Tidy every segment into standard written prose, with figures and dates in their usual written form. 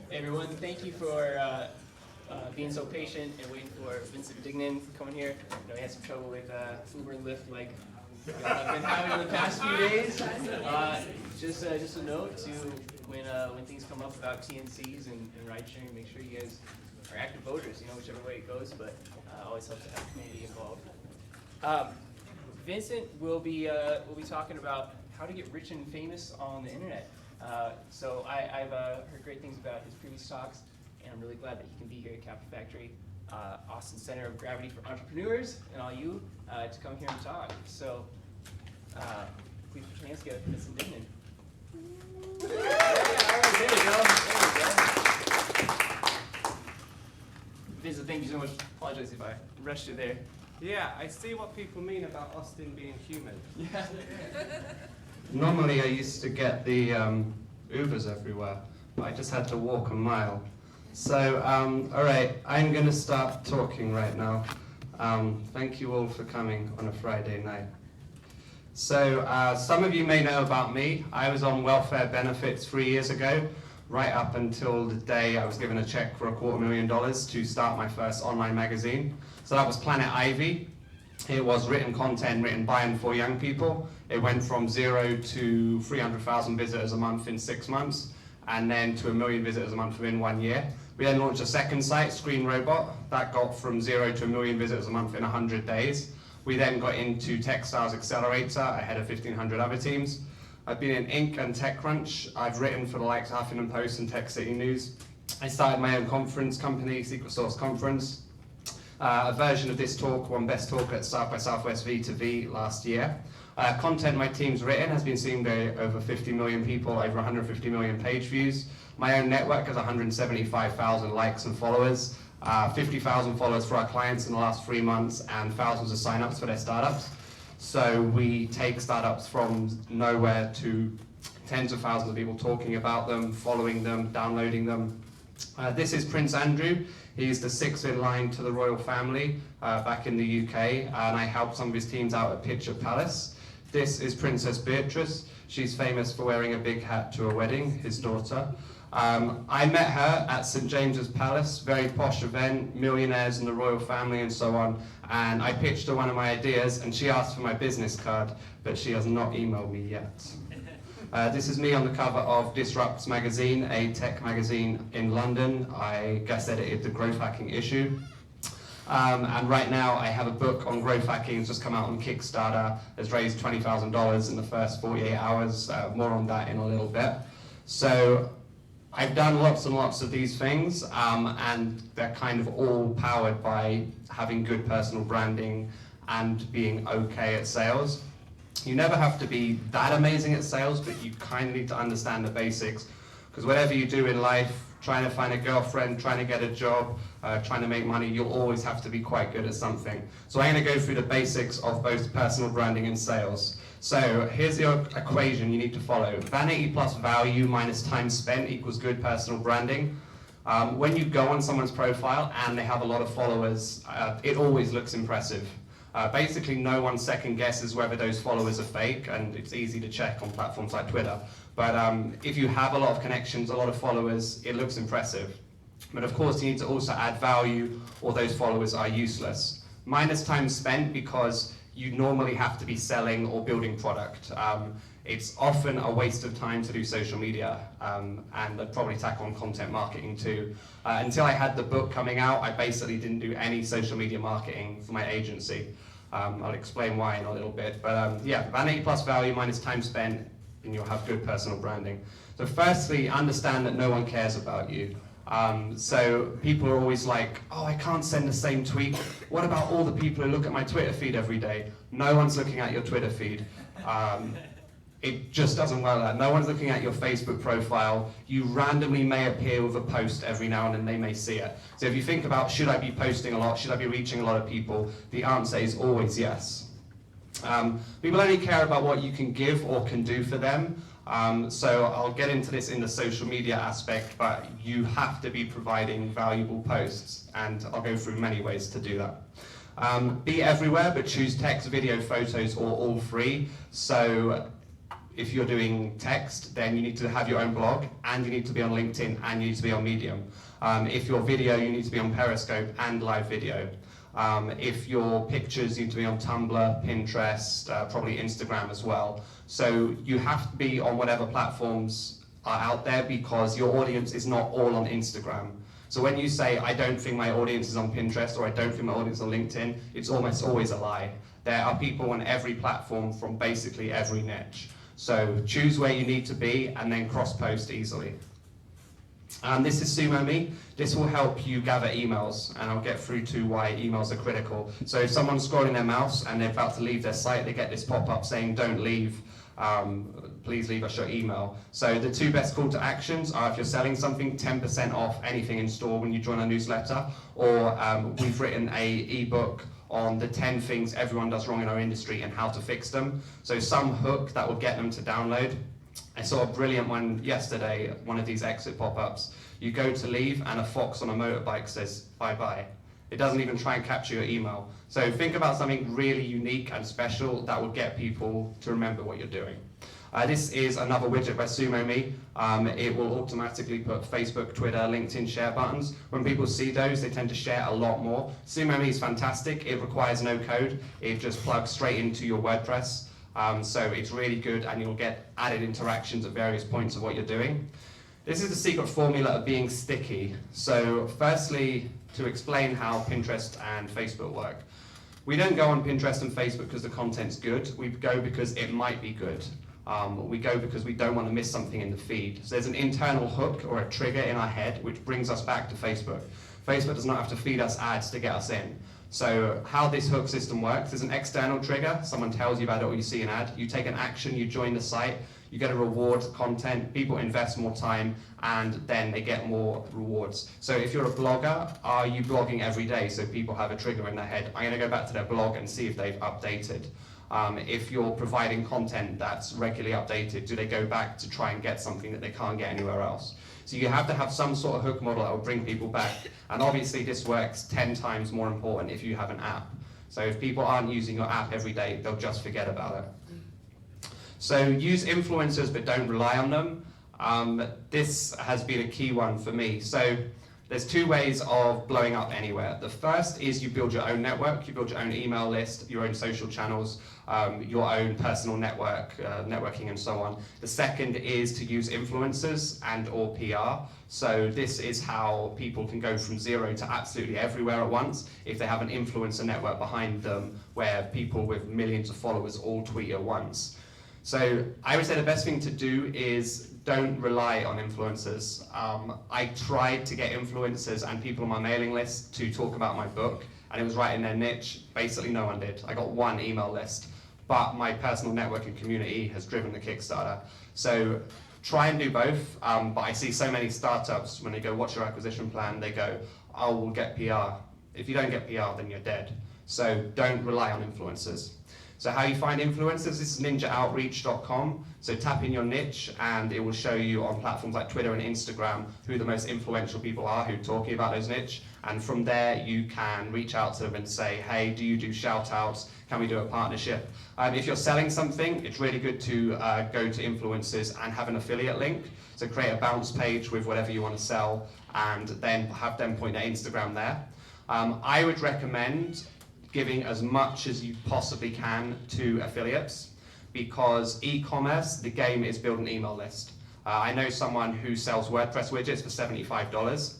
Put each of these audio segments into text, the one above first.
Hey everyone, thank you for being so patient and waiting for Vincent Dignan coming here. I know he had some trouble with Uber and Lyft like I've been having in the past few days. Just a note to when things come up about TNCs and ride sharing, make sure you guys are active voters, whichever way it goes, but always helps to have the community involved. Vincent will be talking about how to get rich and famous on the internet. So I've heard great things about his previous talks, and I'm really glad that he can be here at Capital Factory, Austin's center of gravity for entrepreneurs, and all you to come here and talk. So please put your hands together for Vincent Dignan. There we go. Vincent, thank you so much. Apologize if I rushed you there. Yeah, I see what people mean about Austin being human. Yeah. Normally I used to get the Ubers everywhere, but I just had to walk a mile. So, all right, I'm going to start talking right now. Thank you all for coming on a Friday night. So, some of you may know about me. I was on welfare benefits 3 years ago, right up until the day I was given a check for $250,000 to start my first online magazine. So that was Planet Ivy. It was written content written by and for young people. It went from 0 to 300,000 visitors a month in 6 months, and then to 1 million visitors a month within 1 year. We then launched a second site, Screen Robot. That got from 0 to 1 million visitors a month in 100 days. We then got into Techstyles Accelerator, ahead of 1,500 other teams. I've been in Inc. and TechCrunch. I've written for the likes of Huffington Post and Tech City News. I started my own conference company, Secret Source Conference. A version of this talk won Best Talk at South by Southwest V2V last year. Content my team's written has been seen by over 50 million people, over 150 million page views. My own network has 175,000 likes and followers, 50,000 followers for our clients in the last 3 months, and thousands of signups for their startups. So we take startups from nowhere to tens of thousands of people talking about them, following them, downloading them. This is Prince Andrew. He's the 6th in line to the royal family back in the UK, and I helped some of his teams out at Picture Palace. This is Princess Beatrice. She's famous for wearing a big hat to a wedding, his daughter. I met her at St. James's Palace, very posh event, millionaires in the royal family and so on, and I pitched her one of my ideas, and she asked for my business card, but she has not emailed me yet. This is me on the cover of Disrupts magazine, a tech magazine in London. I guest edited the growth hacking issue. And right now I have a book on growth hacking. It's just come out on Kickstarter. It's raised $20,000 in the first 48 hours. More on that in a little bit. So I've done lots and lots of these things, and they're kind of all powered by having good personal branding and being okay at sales. You never have to be that amazing at sales, but you kind of need to understand the basics, because whatever you do in life, trying to find a girlfriend, trying to get a job, trying to make money, you'll always have to be quite good at something. So I'm going to go through the basics of both personal branding and sales. So here's your equation you need to follow. Vanity plus value minus time spent equals good personal branding. When you go on someone's profile and they have a lot of followers, it always looks impressive. Basically, no one second guesses whether those followers are fake, and it's easy to check on platforms like Twitter. But if you have a lot of connections, a lot of followers, it looks impressive. But of course, you need to also add value, or those followers are useless. Minus time spent, because you normally have to be selling or building product. It's often a waste of time to do social media, and I'd probably tack on content marketing too. Until I had the book coming out, I basically didn't do any social media marketing for my agency. I'll explain why in a little bit, but yeah, vanity plus value minus time spent, and you'll have good personal branding. So firstly, understand that no one cares about you. So people are always like, oh, I can't send the same tweet. What about all the people who look at my Twitter feed every day? No one's looking at your Twitter feed. It just doesn't work like that. No one's looking at your Facebook profile. You randomly may appear with a post every now and then, they may see it. So if you think about, should I be posting a lot? Should I be reaching a lot of people? The answer is always yes. People only care about what you can give or can do for them. So I'll get into this in the social media aspect, but you have to be providing valuable posts, and I'll go through many ways to do that. Be everywhere, but choose text, video, photos, or all three. So If you're doing text, then you need to have your own blog, and you need to be on LinkedIn, and you need to be on Medium. If you're video, you need to be on Periscope and live video. If your pictures, you need to be on Tumblr, Pinterest, probably Instagram as well. So you have to be on whatever platforms are out there, because your audience is not all on Instagram. So when you say, I don't think my audience is on Pinterest, or I don't think my audience is on LinkedIn, it's almost always a lie. There are people on every platform from basically every niche. So choose where you need to be and then cross-post easily. This is SumoMe. This will help you gather emails, and I'll get through to why emails are critical. So if someone's scrolling their mouse and they're about to leave their site, they get this pop-up saying, don't leave, please leave us your email. So the two best call to actions are, if you're selling something, 10% off anything in store when you join our newsletter, or we've written an ebook on the 10 things everyone does wrong in our industry and how to fix them. So some hook that will get them to download. I saw a brilliant one yesterday, one of these exit pop-ups. You go to leave and a fox on a motorbike says, bye-bye. It doesn't even try and capture your email. So think about something really unique and special that will get people to remember what you're doing. This is another widget by SumoMe. It will automatically put Facebook, Twitter, LinkedIn share buttons. When people see those, they tend to share a lot more. SumoMe is fantastic. It requires no code. It just plugs straight into your WordPress. So it's really good, and you'll get added interactions at various points of what you're doing. This is the secret formula of being sticky. So firstly, to explain how Pinterest and Facebook work. We don't go on Pinterest and Facebook because the content's good. We go because it might be good. We go because we don't want to miss something in the feed. So there's an internal hook or a trigger in our head which brings us back to Facebook. Facebook does not have to feed us ads to get us in. So how this hook system works is an external trigger. Someone tells you about it, or you see an ad. You take an action, you join the site, you get a reward content, people invest more time, and then they get more rewards. So if you're a blogger, are you blogging every day? So people have a trigger in their head. I'm going to go back to their blog and see if they've updated. If you're providing content that's regularly updated, do they go back to try and get something that they can't get anywhere else? So you have to have some sort of hook model that will bring people back. And obviously this works 10 times more important if you have an app. So if people aren't using your app every day, they'll just forget about it. So use influencers, but don't rely on them. This has been a key one for me. So there's two ways of blowing up anywhere. The first is you build your own network, you build your own email list, your own social channels, your own personal network, networking and so on. The second is to use influencers and or PR. So this is how people can go from zero to absolutely everywhere at once if they have an influencer network behind them where people with millions of followers all tweet at once. So I would say the best thing to do is don't rely on influencers. I tried to get influencers and people on my mailing list to talk about my book, and it was right in their niche. Basically no one did. I got one email list, but my personal networking community has driven the Kickstarter. So try and do both, but I see so many startups, when they go, what's your acquisition plan? They go, oh, we'll get PR. If you don't get PR, then you're dead. So don't rely on influencers. So how you find influencers, this is ninjaoutreach.com. So tap in your niche and it will show you on platforms like Twitter and Instagram who the most influential people are who are talking about those niche. And from there you can reach out to them and say, hey, do you do shout outs? Can we do a partnership? If you're selling something, it's really good to go to influencers and have an affiliate link. So create a bounce page with whatever you want to sell and then have them point their Instagram there. I would recommend giving as much as you possibly can to affiliates, because e-commerce, the game is build an email list. I know someone who sells WordPress widgets for $75,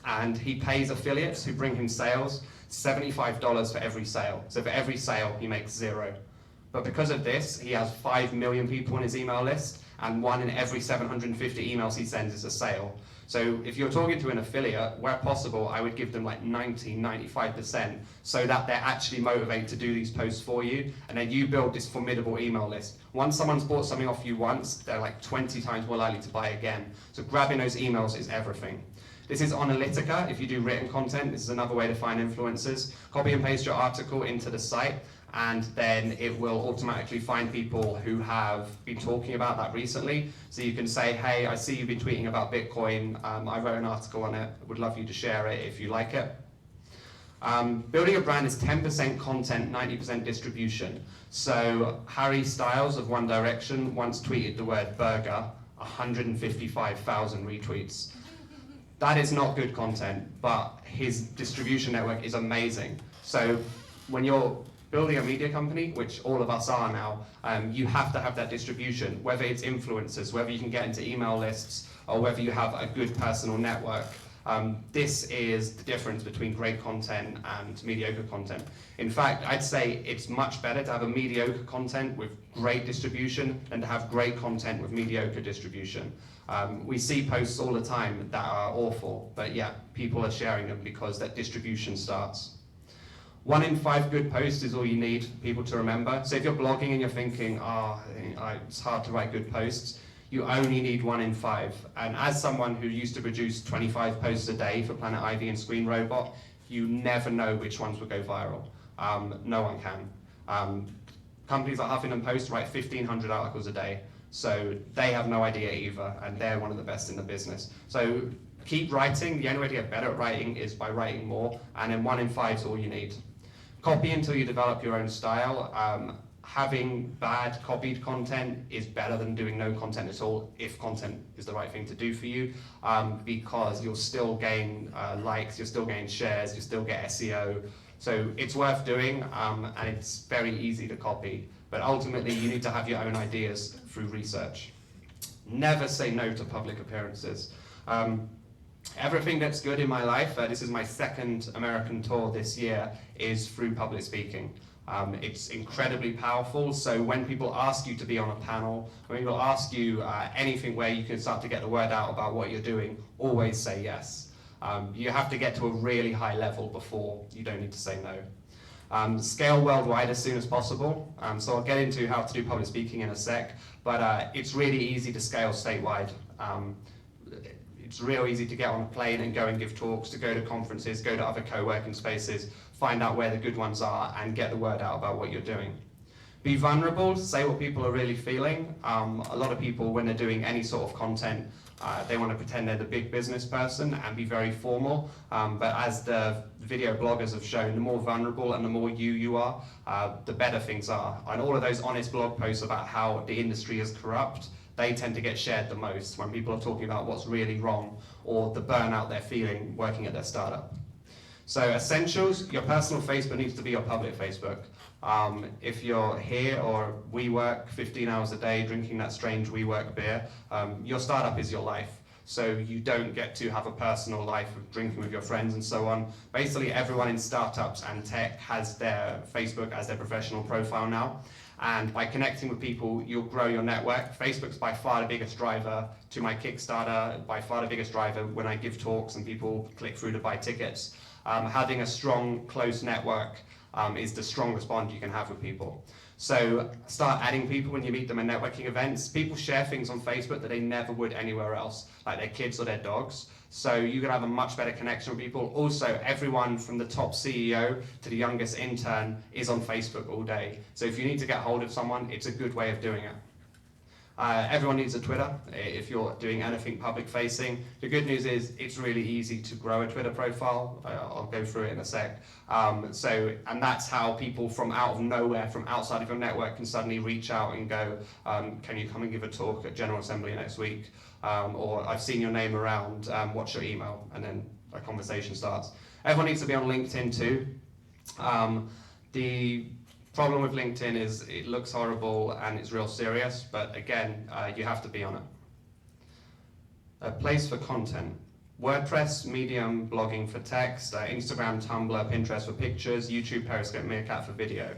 and he pays affiliates who bring him sales $75 for every sale. So for every sale, he makes $0. But because of this, he has 5 million people on his email list, and 1 in every 750 emails he sends is a sale. So if you're talking to an affiliate, where possible, I would give them like 90, 95% so that they're actually motivated to do these posts for you, and then you build this formidable email list. Once someone's bought something off you once, they're like 20 times more likely to buy again. So grabbing those emails is everything. This is Analytica. If you do written content, this is another way to find influencers. Copy and paste your article into the site, and then it will automatically find people who have been talking about that recently. So you can say, hey, I see you've been tweeting about Bitcoin. I wrote an article on it. I would love you to share it if you like it. Building a brand is 10% content, 90% distribution. So Harry Styles of One Direction once tweeted the word burger, 155,000 retweets. That is not good content, but his distribution network is amazing. So when you're building a media company, which all of us are now, you have to have that distribution, whether it's influencers, whether you can get into email lists, or whether you have a good personal network. This is the difference between great content and mediocre content. In fact, I'd say it's much better to have a mediocre content with great distribution than to have great content with mediocre distribution. We see posts all the time that are awful, but yeah, people are sharing them because that distribution starts. 1 in 5 good posts is all you need people to remember. So if you're blogging and you're thinking, it's hard to write good posts, you only need 1 in 5. And as someone who used to produce 25 posts a day for Planet Ivy and Screen Robot, you never know which ones will go viral. No one can. Companies like Huffington Post write 1,500 articles a day, so they have no idea either, and they're one of the best in the business. So keep writing. The only way to get better at writing is by writing more, and then 1 in 5 is all you need. Copy until you develop your own style. Having bad copied content is better than doing no content at all, if content is the right thing to do for you, because you'll still gain likes, you'll still gain shares, you'll still get SEO. So it's worth doing, and it's very easy to copy. But ultimately, you need to have your own ideas through research. Never say no to public appearances. Everything that's good in my life, this is my 2nd American tour this year, is through public speaking. It's incredibly powerful, so when people ask you to be on a panel, when people ask you anything where you can start to get the word out about what you're doing, always say yes. You have to get to a really high level before you don't need to say no. Scale worldwide as soon as possible, so I'll get into how to do public speaking in a sec, but it's really easy to scale statewide. It's real easy to get on a plane and go and give talks, to go to conferences, go to other co-working spaces, find out where the good ones are, and get the word out about what you're doing. Be vulnerable, say what people are really feeling. A lot of people, when they're doing any sort of content, they want to pretend they're the big business person and be very formal. But as the video bloggers have shown, the more vulnerable and the more you are, the better things are. And all of those honest blog posts about how the industry is corrupt, they tend to get shared the most when people are talking about what's really wrong or the burnout they're feeling working at their startup. So essentials, your personal Facebook needs to be your public Facebook. If you're here or WeWork 15 hours a day drinking that strange WeWork beer, your startup is your life. So you don't get to have a personal life of drinking with your friends and so on. Basically everyone in startups and tech has their Facebook as their professional profile now. And by connecting with people, you'll grow your network. Facebook's by far the biggest driver to my Kickstarter, by far the biggest driver when I give talks and people click through to buy tickets. Having a strong, close network is the strongest bond you can have with people. So start adding people when you meet them at networking events. People share things on Facebook that they never would anywhere else, like their kids or their dogs. So you can have a much better connection with people. Also, everyone from the top CEO to the youngest intern is on Facebook all day. So if you need to get hold of someone, it's a good way of doing it. Everyone needs a Twitter if you're doing anything public facing. The good news is it's really easy to grow a Twitter profile. I'll go through it in a sec. And that's how people from out of nowhere, from outside of your network, can suddenly reach out and go, can you come and give a talk at General Assembly next week? Or I've seen your name around, what's your email? And then a conversation starts. Everyone needs to be on LinkedIn too. The problem with LinkedIn is it looks horrible and it's real serious, but again, you have to be on it. A place for content. WordPress, Medium, blogging for text, Instagram, Tumblr, Pinterest for pictures, YouTube, Periscope, Meerkat for video.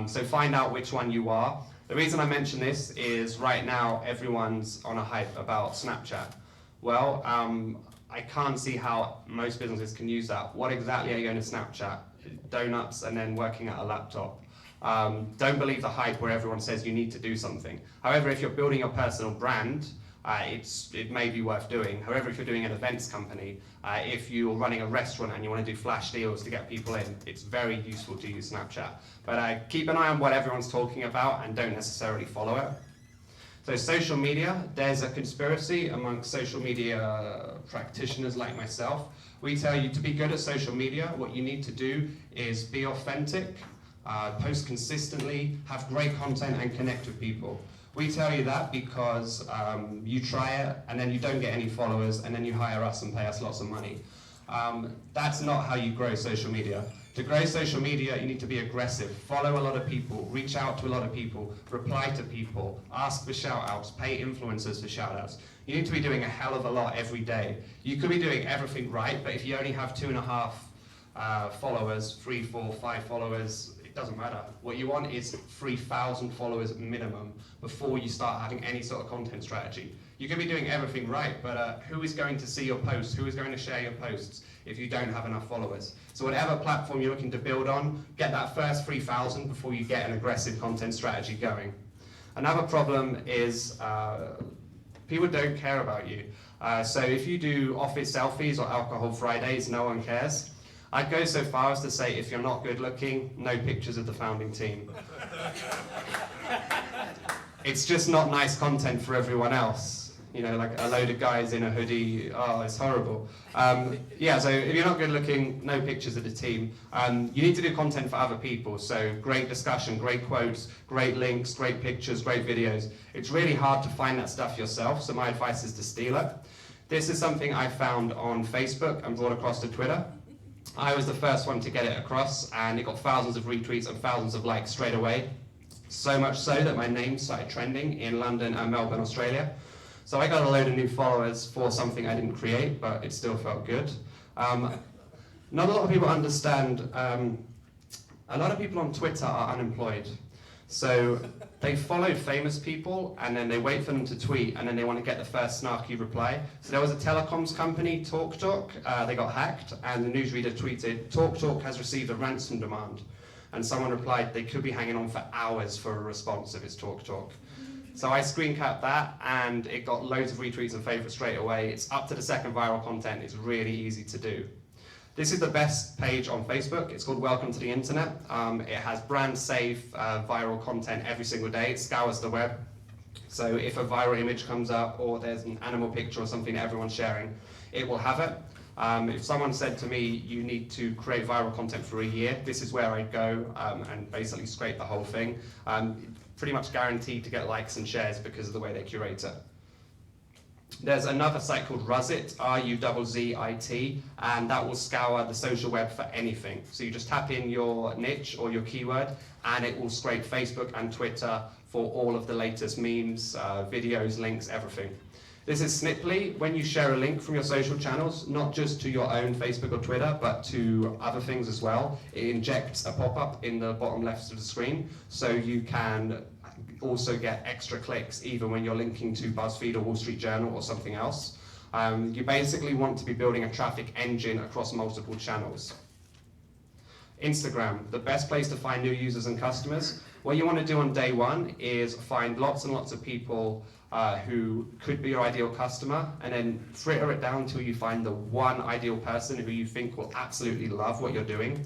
So find out which one you are. The reason I mention this is right now everyone's on a hype about Snapchat. Well, I can't see how most businesses can use that. What exactly are you going to Snapchat? Donuts and then working at a laptop. Don't believe the hype where everyone says you need to do something. However, if you're building your personal brand, it may be worth doing. However, if you're doing an events company, if you're running a restaurant and you want to do flash deals to get people in, it's very useful to use Snapchat. But keep an eye on what everyone's talking about and don't necessarily follow it. So social media, there's a conspiracy amongst social media practitioners like myself. We tell you to be good at social media, what you need to do is be authentic, post consistently, have great content and connect with people. We tell you that because you try it and then you don't get any followers and then you hire us and pay us lots of money. That's not how you grow social media. To grow social media, you need to be aggressive, follow a lot of people, reach out to a lot of people, reply to people, ask for shout-outs, pay influencers for shout-outs. You need to be doing a hell of a lot every day. You could be doing everything right, but if you only have 2.5 followers, 3, 4, 5 followers, it doesn't matter. What you want is 3,000 followers minimum before you start having any sort of content strategy. You could be doing everything right, but who is going to see your posts? Who is going to share your posts if you don't have enough followers? So whatever platform you're looking to build on, get that first 3,000 before you get an aggressive content strategy going. Another problem is people don't care about you. So if you do office selfies or alcohol Fridays, no one cares. I'd go so far as to say if you're not good looking, no pictures of the founding team. It's just not nice content for everyone else. You know, like a load of guys in a hoodie, oh, it's horrible. Yeah, so if you're not good looking, no pictures of the team. You need to do content for other people, so great discussion, great quotes, great links, great pictures, great videos. It's really hard to find that stuff yourself, so my advice is to steal it. This is something I found on Facebook and brought across to Twitter. I was the first one to get it across, and it got thousands of retweets and thousands of likes straight away. So much so that my name started trending in London and Melbourne, Australia. So I got a load of new followers for something I didn't create, but it still felt good. Not a lot of people understand, a lot of people on Twitter are unemployed. So they follow famous people and then they wait for them to tweet and then they want to get the first snarky reply. So there was a telecoms company, TalkTalk, they got hacked and the newsreader tweeted, TalkTalk has received a ransom demand. And someone replied they could be hanging on for hours for a response if it's TalkTalk. So I screen capped that and it got loads of retweets and favorites straight away. It's up to the second viral content. It's really easy to do. This is the best page on Facebook. It's called Welcome to the Internet. It has brand safe viral content every single day. It scours the web. So if a viral image comes up or there's an animal picture or something that everyone's sharing, it will have it. If someone said to me, you need to create viral content for a year, this is where I'd go and basically scrape the whole thing. Pretty much guaranteed to get likes and shares because of the way they curate it. There's another site called Ruzzit, R-U-Z-Z-I-T, and that will scour the social web for anything. So you just tap in your niche or your keyword, and it will scrape Facebook and Twitter for all of the latest memes, videos, links, everything. This is Sniply. When you share a link from your social channels, not just to your own Facebook or Twitter, but to other things as well, it injects a pop-up in the bottom left of the screen, so you can also get extra clicks even when you're linking to BuzzFeed or Wall Street Journal or something else. You basically want to be building a traffic engine across multiple channels. Instagram, the best place to find new users and customers. What you want to do on day one is find lots and lots of people who could be your ideal customer, and then fritter it down until you find the one ideal person who you think will absolutely love what you're doing.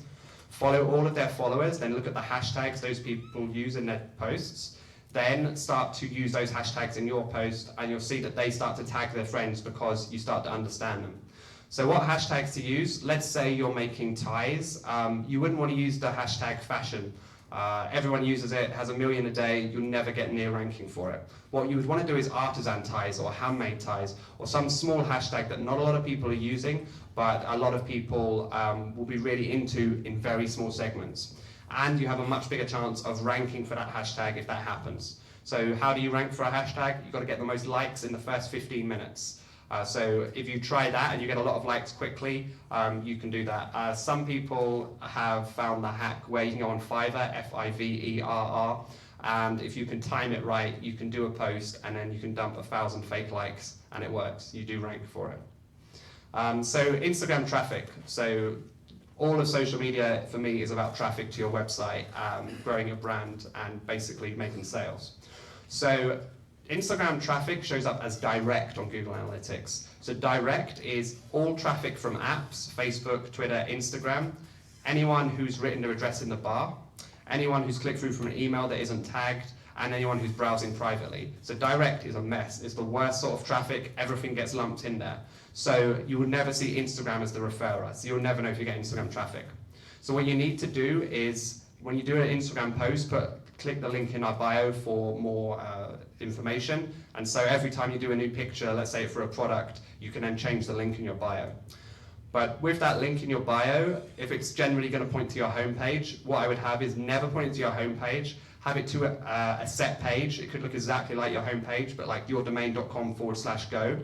Follow all of their followers, then look at the hashtags those people use in their posts. Then start to use those hashtags in your post, and you'll see that they start to tag their friends because you start to understand them. So what hashtags to use? Let's say you're making ties. You wouldn't want to use the hashtag fashion. Everyone uses it, has 1 million a day, you'll never get near ranking for it. What you would want to do is artisan ties or handmade ties or some small hashtag that not a lot of people are using, but a lot of people will be really into in very small segments. And you have a much bigger chance of ranking for that hashtag if that happens. So how do you rank for a hashtag? You've got to get the most likes in the first 15 minutes. So if you try that and you get a lot of likes quickly, you can do that. Some people have found the hack where you can go on Fiverr, F-I-V-E-R-R, and if you can time it right, you can do a post and then you can dump 1,000 fake likes and it works. You do rank for it. So Instagram traffic. So all of social media for me is about traffic to your website, growing your brand and basically making sales. So Instagram traffic shows up as direct on Google Analytics. So direct is all traffic from apps, Facebook, Twitter, Instagram, anyone who's written their address in the bar, anyone who's clicked through from an email that isn't tagged, and anyone who's browsing privately. So direct is a mess. It's the worst sort of traffic. Everything gets lumped in there. So you will never see Instagram as the referrer. So you'll never know if you get Instagram traffic. So what you need to do is, when you do an Instagram post, click the link in our bio for more information. And so every time you do a new picture, let's say for a product, you can then change the link in your bio. But with that link in your bio, if it's generally going to point to your homepage, what I would have is never point it to your homepage. Have it to a set page. It could look exactly like your homepage, but like yourdomain.com/go.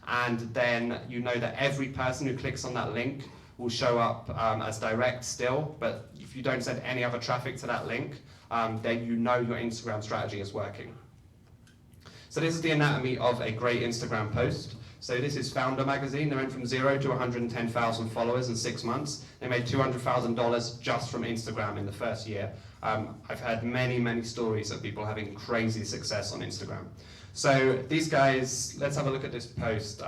And then you know that every person who clicks on that link will show up as direct still. But if you don't send any other traffic to that link, then you know your Instagram strategy is working. So this is the anatomy of a great Instagram post. So this is Founder magazine. They went from 0 to 110,000 followers in 6 months. They made $200,000 just from Instagram in the first year. I've had many stories of people having crazy success on Instagram. So these guys, let's have a look at this post.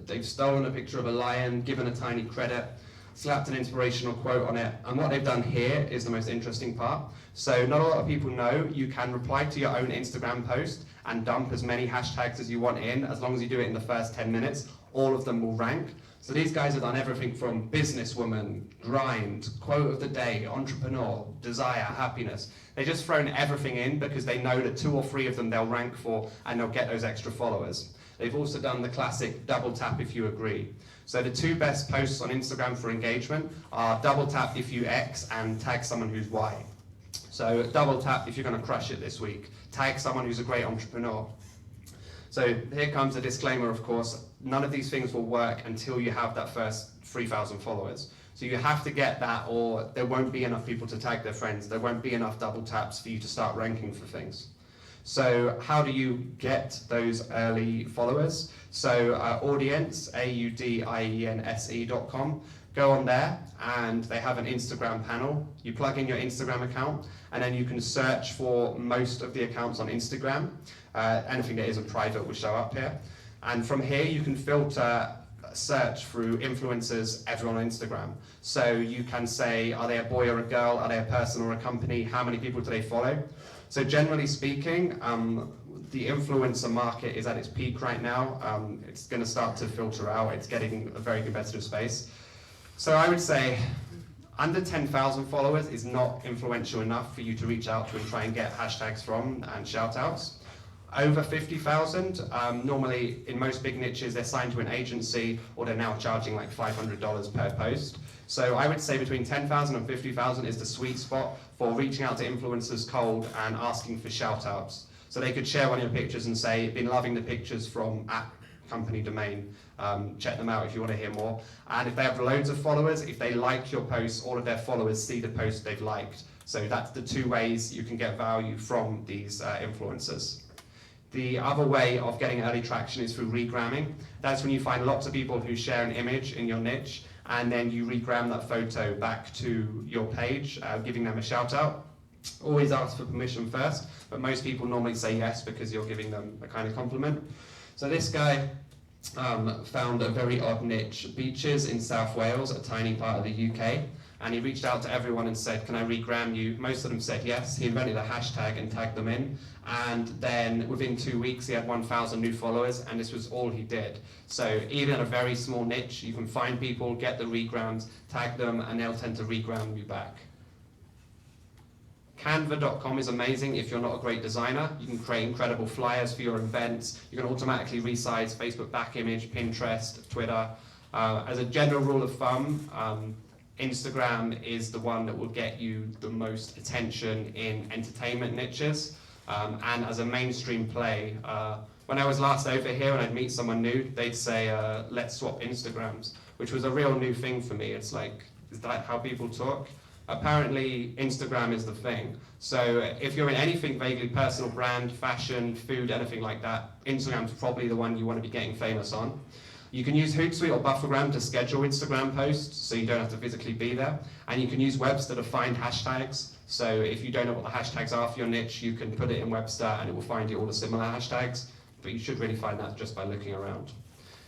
They've stolen a picture of a lion, given a tiny credit, slapped an inspirational quote on it, and what they've done here is the most interesting part. So not a lot of people know you can reply to your own Instagram post and dump as many hashtags as you want in, as long as you do it in the first 10 minutes, all of them will rank. So these guys have done everything from businesswoman, grind, quote of the day, entrepreneur, desire, happiness. They've just thrown everything in because they know that 2 or 3 of them they'll rank for and they'll get those extra followers. They've also done the classic double tap if you agree. So the 2 best posts on Instagram for engagement are double tap if you X and tag someone who's Y. So double tap if you're going to crush it this week. Tag someone who's a great entrepreneur. So here comes a disclaimer, of course. None of these things will work until you have that first 3,000 followers. So you have to get that, or there won't be enough people to tag their friends. There won't be enough double taps for you to start ranking for things. So how do you get those early followers? So audience, audience.com. Go on there and they have an Instagram panel. You plug in your Instagram account and then you can search for most of the accounts on Instagram. Anything that isn't private will show up here. And from here you can filter search through influencers, everyone on Instagram. So you can say, are they a boy or a girl? Are they a person or a company? How many people do they follow? So generally speaking, the influencer market is at its peak right now. It's going to start to filter out. It's getting a very competitive space. So I would say under 10,000 followers is not influential enough for you to reach out to and try and get hashtags from and shout outs. Over 50,000, normally in most big niches, they're signed to an agency or they're now charging like $500 per post. So I would say between 10,000 and 50,000 is the sweet spot for reaching out to influencers cold and asking for shout outs. So they could share one of your pictures and say, been loving the pictures from @company domain. Check them out if you want to hear more. And if they have loads of followers, if they like your posts, all of their followers see the post they've liked. So that's the 2 ways you can get value from these influencers. The other way of getting early traction is through regramming. That's when you find lots of people who share an image in your niche, and then you regram that photo back to your page, giving them a shout out. Always ask for permission first, but most people normally say yes because you're giving them a kind of compliment. So this guy found a very odd niche, beaches in South Wales, a tiny part of the UK, and he reached out to everyone and said, can I regram you? Most of them said yes. He invented a hashtag and tagged them in, and then within 2 weeks he had 1,000 new followers, and this was all he did. So even in a very small niche, you can find people, get the regrams, tag them, and they'll tend to regram you back. Canva.com is amazing if you're not a great designer. You can create incredible flyers for your events. You can automatically resize Facebook back image, Pinterest, Twitter. As a general rule of thumb, Instagram is the one that will get you the most attention in entertainment niches. And as a mainstream play, when I was last over here and I'd meet someone new, they'd say, let's swap Instagrams, which was a real new thing for me. It's like, is that how people talk? Apparently, Instagram is the thing. So if you're in anything vaguely personal, brand, fashion, food, anything like that, Instagram's probably the one you want to be getting famous on. You can use Hootsuite or Buffergram to schedule Instagram posts, so you don't have to physically be there. And you can use Webster to find hashtags. So if you don't know what the hashtags are for your niche, you can put it in Webster and it will find you all the similar hashtags. But you should really find that just by looking around.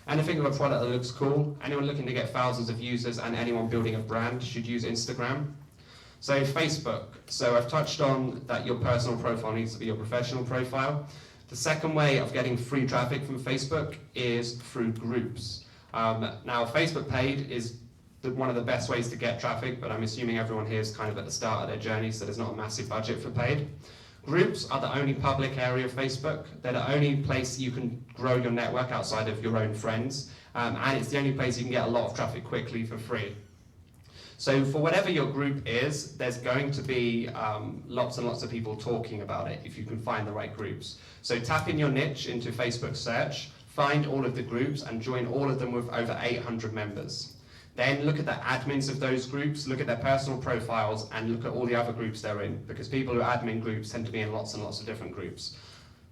Anything of a product that looks cool, anyone looking to get thousands of users and anyone building a brand should use Instagram. So Facebook. So I've touched on that your personal profile needs to be your professional profile. The second way of getting free traffic from Facebook is through groups. Now, Facebook paid is one of the best ways to get traffic, but I'm assuming everyone here is kind of at the start of their journey, so there's not a massive budget for paid. Groups are the only public area of Facebook. They're the only place you can grow your network outside of your own friends, and it's the only place you can get a lot of traffic quickly for free. So for whatever your group is, there's going to be lots and lots of people talking about it if you can find the right groups. So tap in your niche into Facebook search, find all of the groups and join all of them with over 800 members. Then look at the admins of those groups, look at their personal profiles, and look at all the other groups they're in, because people who admin groups tend to be in lots and lots of different groups.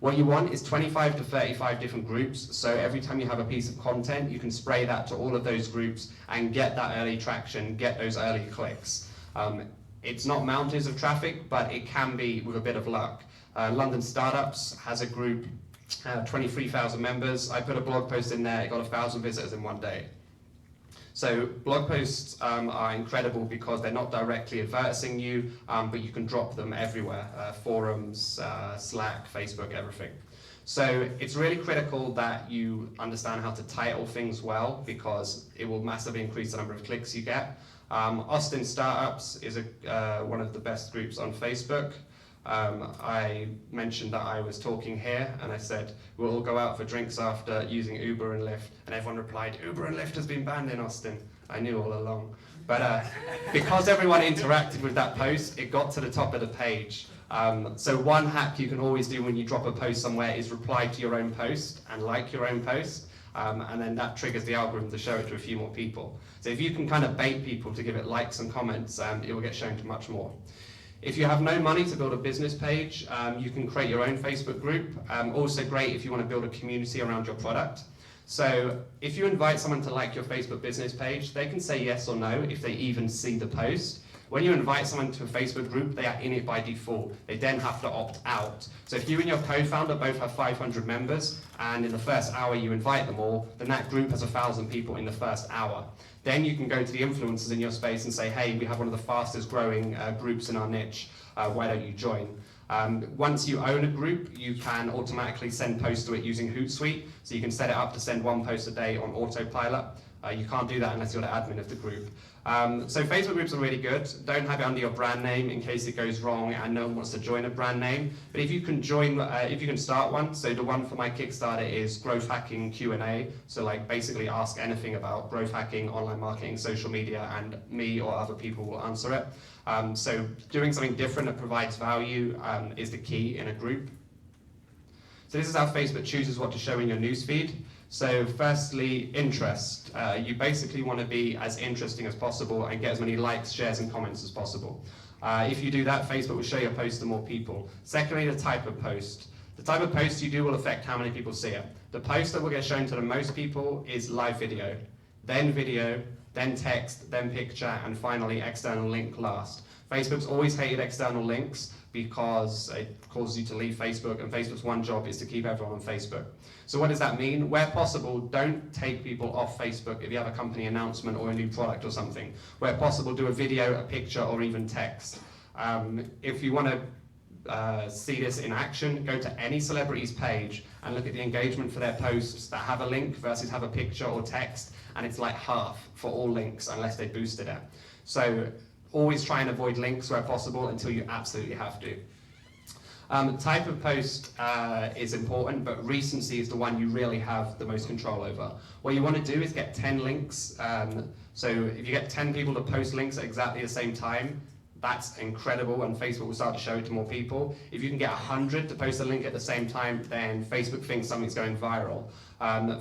What you want is 25 to 35 different groups, so every time you have a piece of content, you can spray that to all of those groups and get that early traction, get those early clicks. It's not mountains of traffic, but it can be with a bit of luck. London Startups has a group, 23,000 members. I put a blog post in there, it got 1,000 visitors in one day. So blog posts are incredible because they're not directly advertising you, but you can drop them everywhere, forums, Slack, Facebook, everything. So it's really critical that you understand how to title things well, because it will massively increase the number of clicks you get. Austin Startups is one of the best groups on Facebook. I mentioned that I was talking here and I said we'll all go out for drinks after using Uber and Lyft, and everyone replied, Uber and Lyft has been banned in Austin. I knew all along, but because everyone interacted with that post, it got to the top of the page. So one hack you can always do when you drop a post somewhere is reply to your own post and like your own post, and then that triggers the algorithm to show it to a few more people. So if you can kind of bait people to give it likes and comments, it will get shown to much more. If you have no money to build a business page, you can create your own Facebook group. Also great if you want to build a community around your product. So if you invite someone to like your Facebook business page, they can say yes or no if they even see the post. When you invite someone to a Facebook group, they are in it by default. They then have to opt out. So if you and your co-founder both have 500 members, and in the first hour you invite them all, then that group has 1,000 people in the first hour. Then you can go to the influencers in your space and say, hey, we have one of the fastest growing groups in our niche. Why don't you join? Once you own a group, you can automatically send posts to it using Hootsuite. So you can set it up to send one post a day on autopilot. You can't do that unless you're the admin of the group. So Facebook groups are really good. Don't have it under your brand name in case it goes wrong and no one wants to join a brand name. But if you can join, if you can start one, so the one for my Kickstarter is growth hacking Q&A. So like basically ask anything about growth hacking, online marketing, social media, and me or other people will answer it. So doing something different that provides value is the key in a group. So this is how Facebook chooses what to show in your newsfeed. So firstly, interest. You basically want to be as interesting as possible and get as many likes, shares, and comments as possible. If you do that, Facebook will show your post to more people. Secondly, the type of post. The type of post you do will affect how many people see it. The post that will get shown to the most people is live video, then text, then picture, and finally external link last. Facebook's always hated external links because it causes you to leave Facebook, and Facebook's one job is to keep everyone on Facebook. So what does that mean? Where possible, don't take people off Facebook if you have a company announcement or a new product or something. Where possible, do a video, a picture, or even text. If you want to see this in action, go to any celebrity's page and look at the engagement for their posts that have a link versus have a picture or text, and it's like half for all links unless they boosted it. So always try and avoid links where possible until you absolutely have to. Type of post is important, but recency is the one you really have the most control over. What you want to do is get 10 links. So if you get 10 people to post links at exactly the same time, that's incredible, and Facebook will start to show it to more people. If you can get 100 to post a link at the same time, then Facebook thinks something's going viral.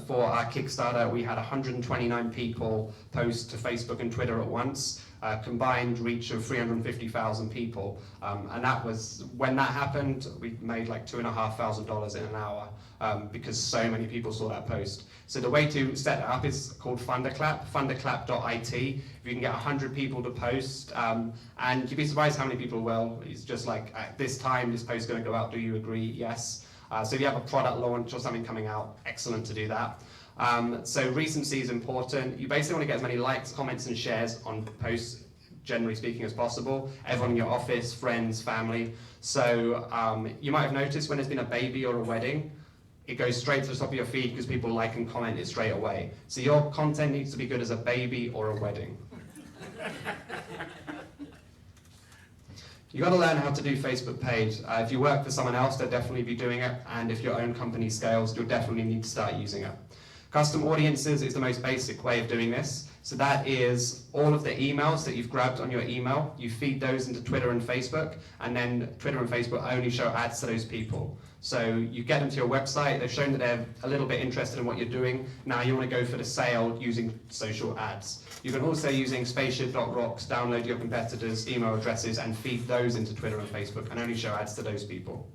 For our Kickstarter, we had 129 people post to Facebook and Twitter at once, combined reach of 350,000 people. And that was, when that happened, we made like $2,500 in an hour because so many people saw that post. So the way to set it up is called Thunderclap, thunderclap.it. If you can get 100 people to post, and you'd be surprised how many people will. It's just like, at this time, this post is going to go out, do you agree? Yes. So if you have a product launch or something coming out, excellent to do that. So recency is important. You basically want to get as many likes, comments, and shares on posts generally speaking, as possible. Everyone in your office, friends, family. So you might have noticed when there's been a baby or a wedding, it goes straight to the top of your feed because people like and comment it straight away. So your content needs to be good as a baby or a wedding. You got to learn how to do Facebook paid. If you work for someone else, they'll definitely be doing it, and if your own company scales, you'll definitely need to start using it. Custom audiences is the most basic way of doing this. So that is all of the emails that you've grabbed on your email, you feed those into Twitter and Facebook, and then Twitter and Facebook only show ads to those people. So you get them to your website, they've shown that they're a little bit interested in what you're doing, now you want to go for the sale using social ads. You can also, using spaceship.rocks, download your competitors' email addresses and feed those into Twitter and Facebook and only show ads to those people.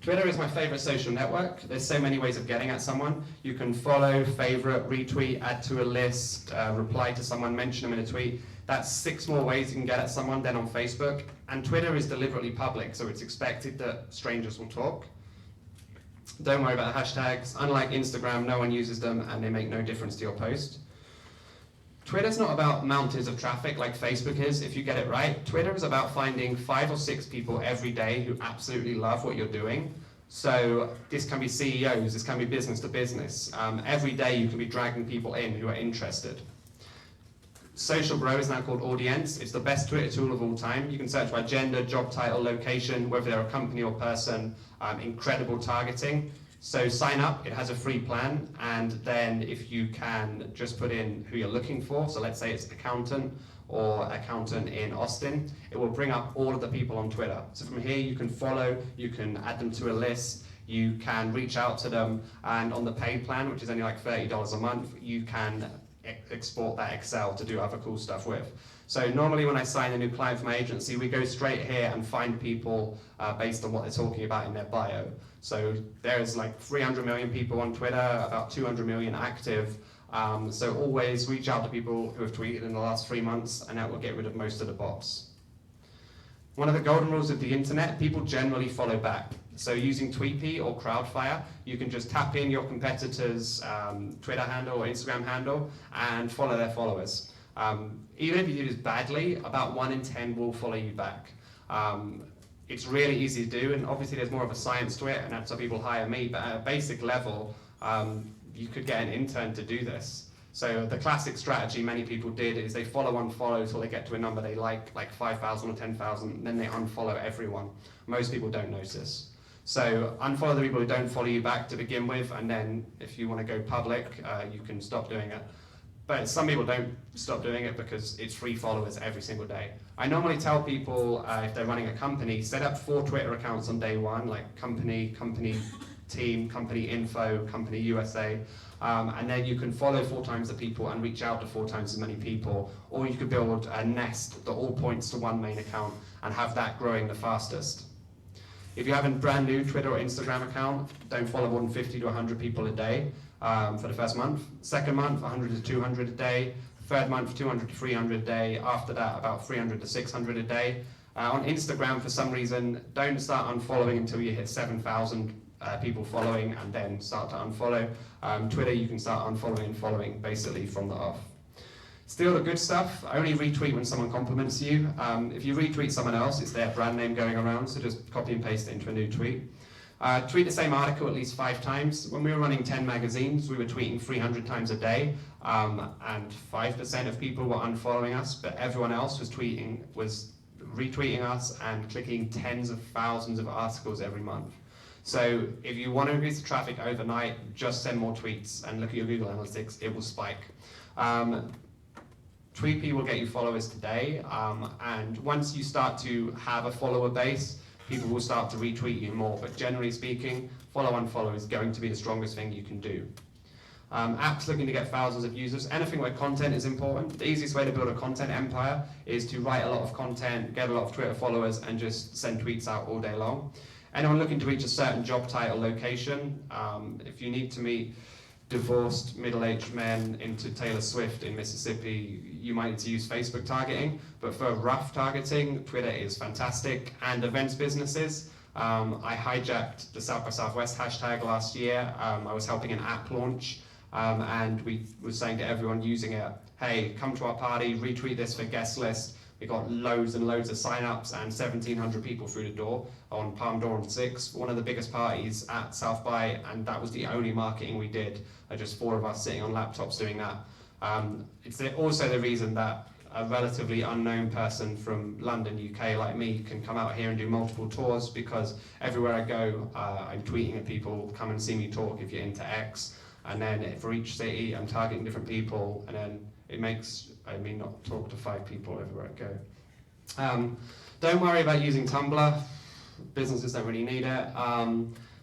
Twitter is my favorite social network. There's so many ways of getting at someone. You can follow, favorite, retweet, add to a list, reply to someone, mention them in a tweet. That's 6 more ways you can get at someone than on Facebook. And Twitter is deliberately public, so it's expected that strangers will talk. Don't worry about the hashtags. Unlike Instagram, no one uses them and they make no difference to your post. Twitter's not about mountains of traffic like Facebook is, if you get it right. Twitter is about finding 5 or 6 people every day who absolutely love what you're doing. So this can be CEOs, this can be business to business. Every day you can be dragging people in who are interested. Social Bro is now called Audience. It's the best Twitter tool of all time. You can search by gender, job title, location, whether they're a company or person, incredible targeting. So sign up, it has a free plan, and then if you can just put in who you're looking for, so let's say it's accountant or accountant in Austin, it will bring up all of the people on Twitter. So from here you can follow, you can add them to a list, you can reach out to them, and on the paid plan, which is only like $30 a month, you can export that Excel to do other cool stuff with. So normally when I sign a new client for my agency, we go straight here and find people based on what they're talking about in their bio. So there's like 300 million people on Twitter, about 200 million active. So always reach out to people who have tweeted in the last 3 months, and that will get rid of most of the bots. One of the golden rules of the internet, people generally follow back. So using Tweetpea or Crowdfire, you can just tap in your competitor's Twitter handle or Instagram handle and follow their followers. Even if you do this badly, about 1 in 10 will follow you back. It's really easy to do, and obviously there's more of a science to it, and that's why people hire me, but at a basic level, you could get an intern to do this. So the classic strategy many people did is they follow unfollow till they get to a number they like 5,000 or 10,000, then they unfollow everyone. Most people don't notice. So unfollow the people who don't follow you back to begin with, and then if you want to go public, you can stop doing it. But some people don't stop doing it because it's free followers every single day. I normally tell people if they're running a company, set up 4 Twitter accounts on day 1, like company team, company info, company USA, and then you can follow 4 times the people and reach out to 4 times as many people, or you could build a nest that all points to one main account and have that growing the fastest. If you have a brand new Twitter or Instagram account, don't follow more than 50 to 100 people a day for the first month. Second month, 100 to 200 a day. Third month, 200 to 300 a day. After that, about 300 to 600 a day. On Instagram, for some reason, don't start unfollowing until you hit 7,000 people following, and then start to unfollow. Twitter, you can start unfollowing and following basically from the off. Still the good stuff, only retweet when someone compliments you. If you retweet someone else, it's their brand name going around, so just copy and paste it into a new tweet. Tweet the same article at least 5 times. When we were running 10 magazines, we were tweeting 300 times a day, and 5% of people were unfollowing us, but everyone else was retweeting us and clicking tens of thousands of articles every month. So if you want to increase the traffic overnight, just send more tweets and look at your Google Analytics, it will spike. Tweetpea will get you followers today, and once you start to have a follower base, people will start to retweet you more, but generally speaking, follow-unfollow is going to be the strongest thing you can do. Apps looking to get thousands of users, anything where content is important. The easiest way to build a content empire is to write a lot of content, get a lot of Twitter followers, and just send tweets out all day long. Anyone looking to reach a certain job title location, if you need to meet divorced middle-aged men into Taylor Swift in Mississippi, you might need to use Facebook targeting, but for rough targeting, Twitter is fantastic. And events businesses, I hijacked the South by Southwest hashtag last year. I was helping an app launch, and we were saying to everyone using it, hey, come to our party, retweet this for guest list. We got loads and loads of sign-ups and 1,700 people through the door on Palm Door and 6, one of the biggest parties at South by, and that was the only marketing we did, just 4 of us sitting on laptops doing that. It's also the reason that a relatively unknown person from London, UK like me can come out here and do multiple tours, because everywhere I go, I'm tweeting at people, come and see me talk if you're into X, and then for each city I'm targeting different people, and then it makes me not talk to 5 people everywhere I go. Don't worry about using Tumblr. Businesses don't really need it.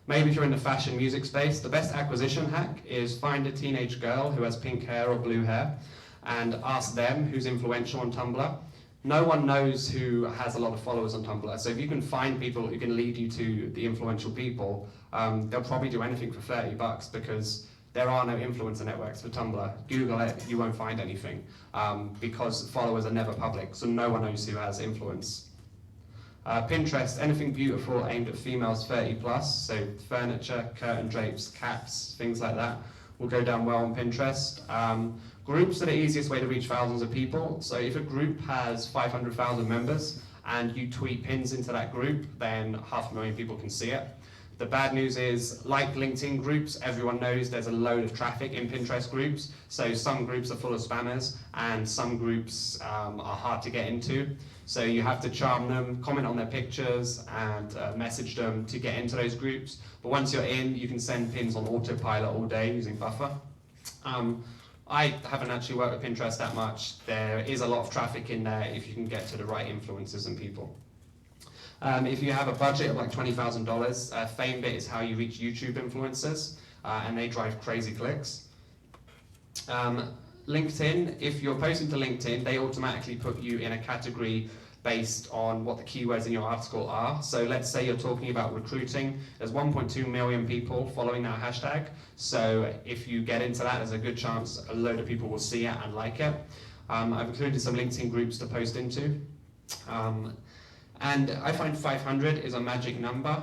Maybe if you're in the fashion music space, the best acquisition hack is find a teenage girl who has pink hair or blue hair and ask them who's influential on Tumblr. No one knows who has a lot of followers on Tumblr, so if you can find people who can lead you to the influential people, they'll probably do anything for $30 because there are no influencer networks for Tumblr. Google it, you won't find anything because followers are never public, so no one knows who has influence. Pinterest, anything beautiful aimed at females 30+, so furniture, curtain drapes, caps, things like that, will go down well on Pinterest. Groups are the easiest way to reach thousands of people, so if a group has 500,000 members and you tweet pins into that group, then 500,000 people can see it. The bad news is, like LinkedIn groups, everyone knows there's a load of traffic in Pinterest groups, so some groups are full of spammers and some groups are hard to get into. So you have to charm them, comment on their pictures and message them to get into those groups. But once you're in, you can send pins on autopilot all day using Buffer. I haven't actually worked with Pinterest that much. There is a lot of traffic in there if you can get to the right influencers and people. If you have a budget of like $20,000, FameBit is how you reach YouTube influencers, and they drive crazy clicks. LinkedIn, if you're posting to LinkedIn, they automatically put you in a category based on what the keywords in your article are. So let's say you're talking about recruiting, there's 1.2 million people following that hashtag. So if you get into that, there's a good chance a load of people will see it and like it. I've included some LinkedIn groups to post into. And I find 500 is a magic number.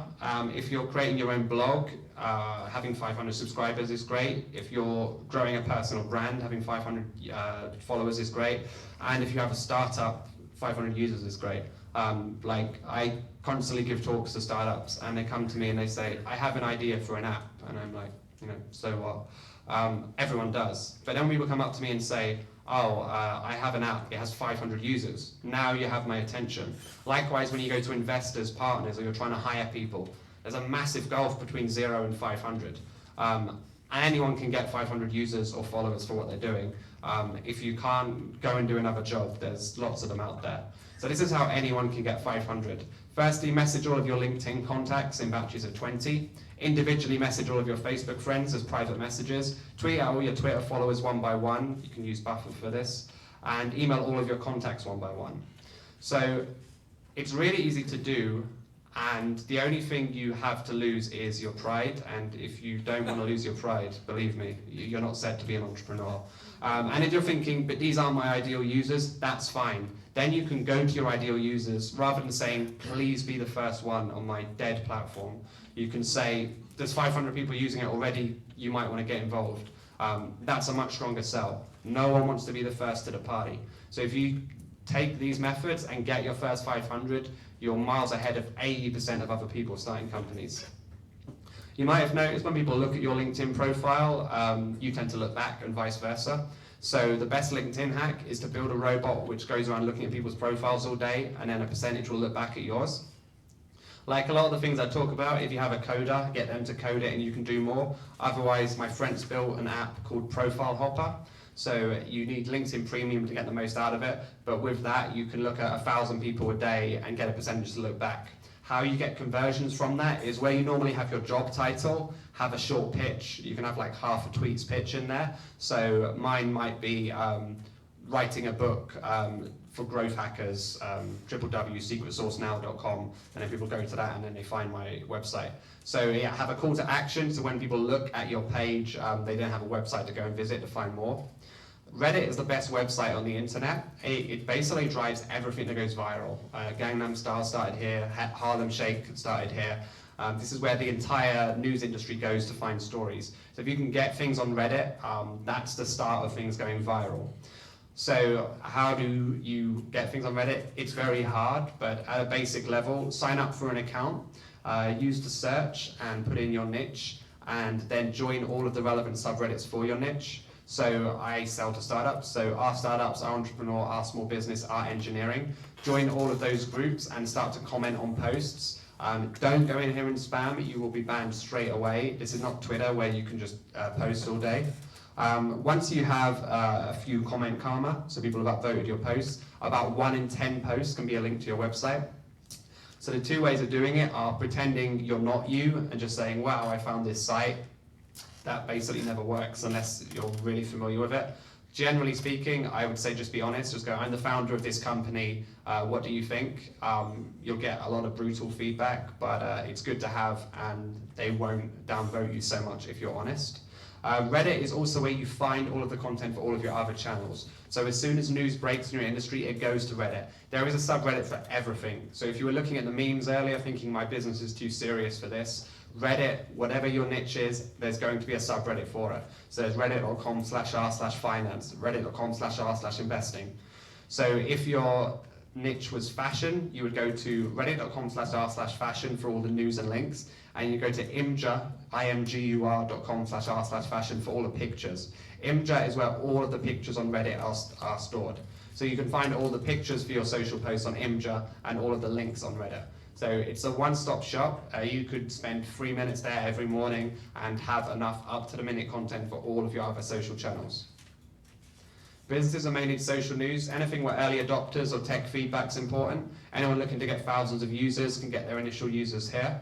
If you're creating your own blog, having 500 subscribers is great. If you're growing a personal brand, having 500 followers is great. And if you have a startup, 500 users is great. Like I constantly give talks to startups and they come to me and they say, I have an idea for an app. And I'm like, so what? Everyone does. But then people come up to me and say, I have an app, it has 500 users. Now you have my attention. Likewise, when you go to investors, partners, or you're trying to hire people, there's a massive gulf between 0 and 500. Anyone can get 500 users or followers for what they're doing. If you can't go and do another job, there's lots of them out there. So this is how anyone can get 500. Firstly, message all of your LinkedIn contacts in batches of 20. Individually message all of your Facebook friends as private messages. Tweet out all your Twitter followers one by one. You can use Buffer for this. And email all of your contacts one by one. So it's really easy to do. And the only thing you have to lose is your pride. And if you don't want to lose your pride, believe me, you're not set to be an entrepreneur. And if you're thinking, but these aren't my ideal users, that's fine. Then you can go to your ideal users, rather than saying, please be the first one on my dead platform. You can say, there's 500 people using it already, you might want to get involved. That's a much stronger sell. No one wants to be the first to the party. So if you take these methods and get your first 500, you're miles ahead of 80% of other people starting companies. You might have noticed when people look at your LinkedIn profile, you tend to look back and vice versa. So the best LinkedIn hack is to build a robot which goes around looking at people's profiles all day, and then a percentage will look back at yours. Like a lot of the things I talk about, if you have a coder, get them to code it and you can do more. Otherwise, my friends built an app called Profile Hopper. So you need LinkedIn Premium to get the most out of it, but with that you can look at 1,000 people a day and get a percentage to look back. How you get conversions from that is where you normally have your job title, have a short pitch. You can have like half a tweet's pitch in there. So mine might be writing a book for growth hackers, www.secretsourcenow.com, and then people go to that and then they find my website. So yeah, have a call to action, so when people look at your page, they don't have a website to go and visit to find more. Reddit is the best website on the internet. It basically drives everything that goes viral. Gangnam Style started here, Harlem Shake started here. This is where the entire news industry goes to find stories. So if you can get things on Reddit, that's the start of things going viral. So how do you get things on Reddit? It's very hard, but at a basic level, sign up for an account, use the search and put in your niche, and then join all of the relevant subreddits for your niche. So I sell to startups, so our startups, our entrepreneur, our small business, our engineering. Join all of those groups and start to comment on posts. Don't go in here and spam, you will be banned straight away. This is not Twitter where you can just post all day. Once you have a few comment karma, so people have upvoted your posts, about 1 in 10 posts can be a link to your website. So the two ways of doing it are pretending you're not you and just saying, wow, I found this site. That basically never works unless you're really familiar with it. Generally speaking, I would say just be honest, just go, I'm the founder of this company, what do you think? You'll get a lot of brutal feedback, but it's good to have, and they won't downvote you so much if you're honest. Reddit is also where you find all of the content for all of your other channels. So as soon as news breaks in your industry, it goes to Reddit. There is a subreddit for everything. So if you were looking at the memes earlier thinking my business is too serious for this, Reddit, whatever your niche is, there's going to be a subreddit for it. So there's reddit.com/r/finance, reddit.com/r/investing. So if your niche was fashion, you would go to reddit.com/r/fashion for all the news and links, and you go to imgur.com/r/fashion for all the pictures. Imgur is where all of the pictures on Reddit are stored. So you can find all the pictures for your social posts on Imgur and all of the links on Reddit. So it's a one-stop shop. You could spend 3 minutes there every morning and have enough up-to-the-minute content for all of your other social channels. Businesses are mainly social news. Anything where early adopters or tech feedback's important. Anyone looking to get thousands of users can get their initial users here.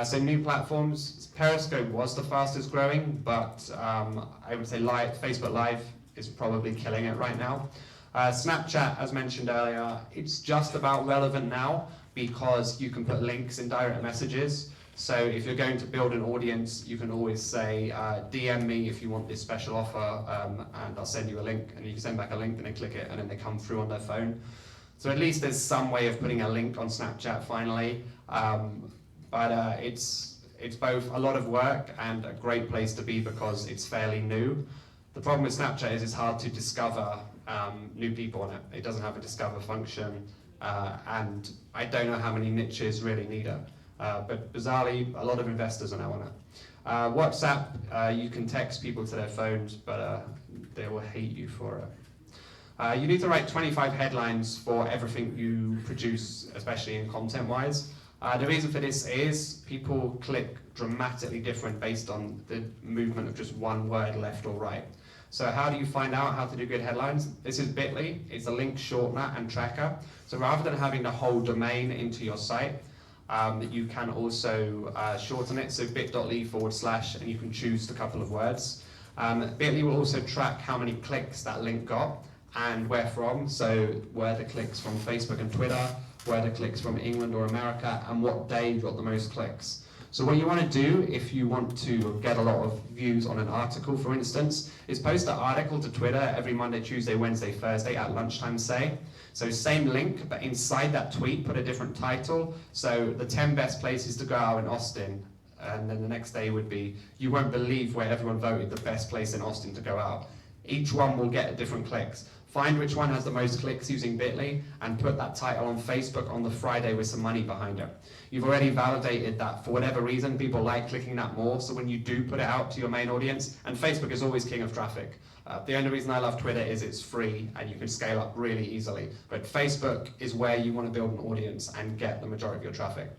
So new platforms, Periscope was the fastest growing, but I would say Facebook Live is probably killing it right now. Snapchat, as mentioned earlier, it's just about relevant now because you can put links in direct messages. So if you're going to build an audience, you can always say, DM me if you want this special offer, and I'll send you a link, and you can send back a link and they click it and then they come through on their phone. So at least there's some way of putting a link on Snapchat finally. But it's both a lot of work and a great place to be because it's fairly new. The problem with Snapchat is it's hard to discover new people on it. It doesn't have a discover function, and I don't know how many niches really need it. But bizarrely, a lot of investors are now on it. WhatsApp, you can text people to their phones, but they will hate you for it. You need to write 25 headlines for everything you produce, especially in content-wise. The reason for this is people click dramatically different based on the movement of just one word left or right. So how do you find out how to do good headlines? This is Bitly. It's a link shortener and tracker. So rather than having the whole domain into your site, you can also shorten it. So bit.ly/ and you can choose a couple of words. Bitly will also track how many clicks that link got and where from. So were the clicks from Facebook and Twitter, were the clicks from England or America, and what day got the most clicks. So what you want to do if you want to get a lot of views on an article, for instance, is post the article to Twitter every Monday, Tuesday, Wednesday, Thursday at lunchtime, say. So same link, but inside that tweet, put a different title. So the 10 best places to go out in Austin. And then the next day would be, you won't believe where everyone voted the best place in Austin to go out. Each one will get different clicks. Find which one has the most clicks using Bitly and put that title on Facebook on the Friday with some money behind it. You've already validated that for whatever reason, people like clicking that more. So when you do put it out to your main audience, and Facebook is always king of traffic. The only reason I love Twitter is it's free and you can scale up really easily. But Facebook is where you want to build an audience and get the majority of your traffic.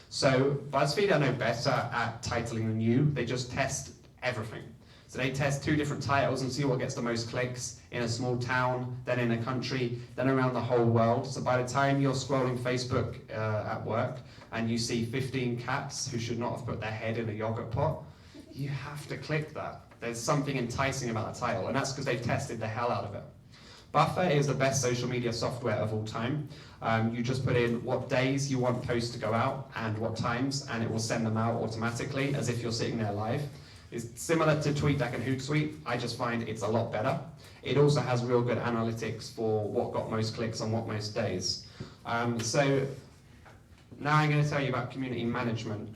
So BuzzFeed are no better at titling than you. They just test everything. So they test 2 different titles and see what gets the most clicks in a small town, then in a country, then around the whole world. So by the time you're scrolling Facebook at work and you see 15 cats who should not have put their head in a yogurt pot, you have to click that. There's something enticing about the title, and that's because they've tested the hell out of it. Buffer is the best social media software of all time. You just put in what days you want posts to go out and what times, and it will send them out automatically as if you're sitting there live. It's similar to TweetDeck and Hootsuite. I just find it's a lot better. It also has real good analytics for what got most clicks on what most days. So now I'm going to tell you about community management.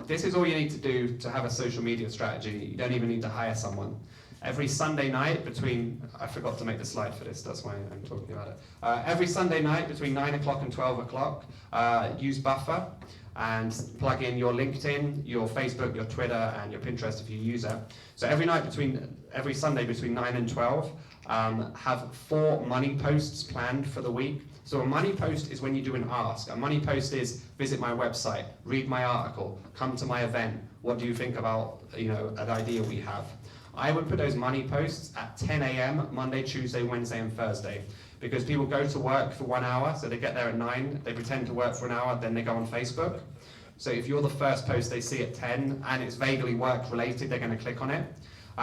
This is all you need to do to have a social media strategy. You don't even need to hire someone. Every Sunday night I forgot to make the slide for this, that's why I'm talking about it. Every Sunday night between 9 o'clock and 12 o'clock, use Buffer and plug in your LinkedIn, your Facebook, your Twitter, and your Pinterest if you use it. So every Sunday between 9 and 12, have 4 money posts planned for the week. So a money post is when you do an ask. A money post is visit my website, read my article, come to my event. What do you think about an idea we have? I would put those money posts at 10 a.m. Monday, Tuesday, Wednesday, and Thursday. Because people go to work for 1 hour, so they get there at 9, they pretend to work for an hour, then they go on Facebook. So if you're the first post they see at 10 and it's vaguely work related, they're going to click on it.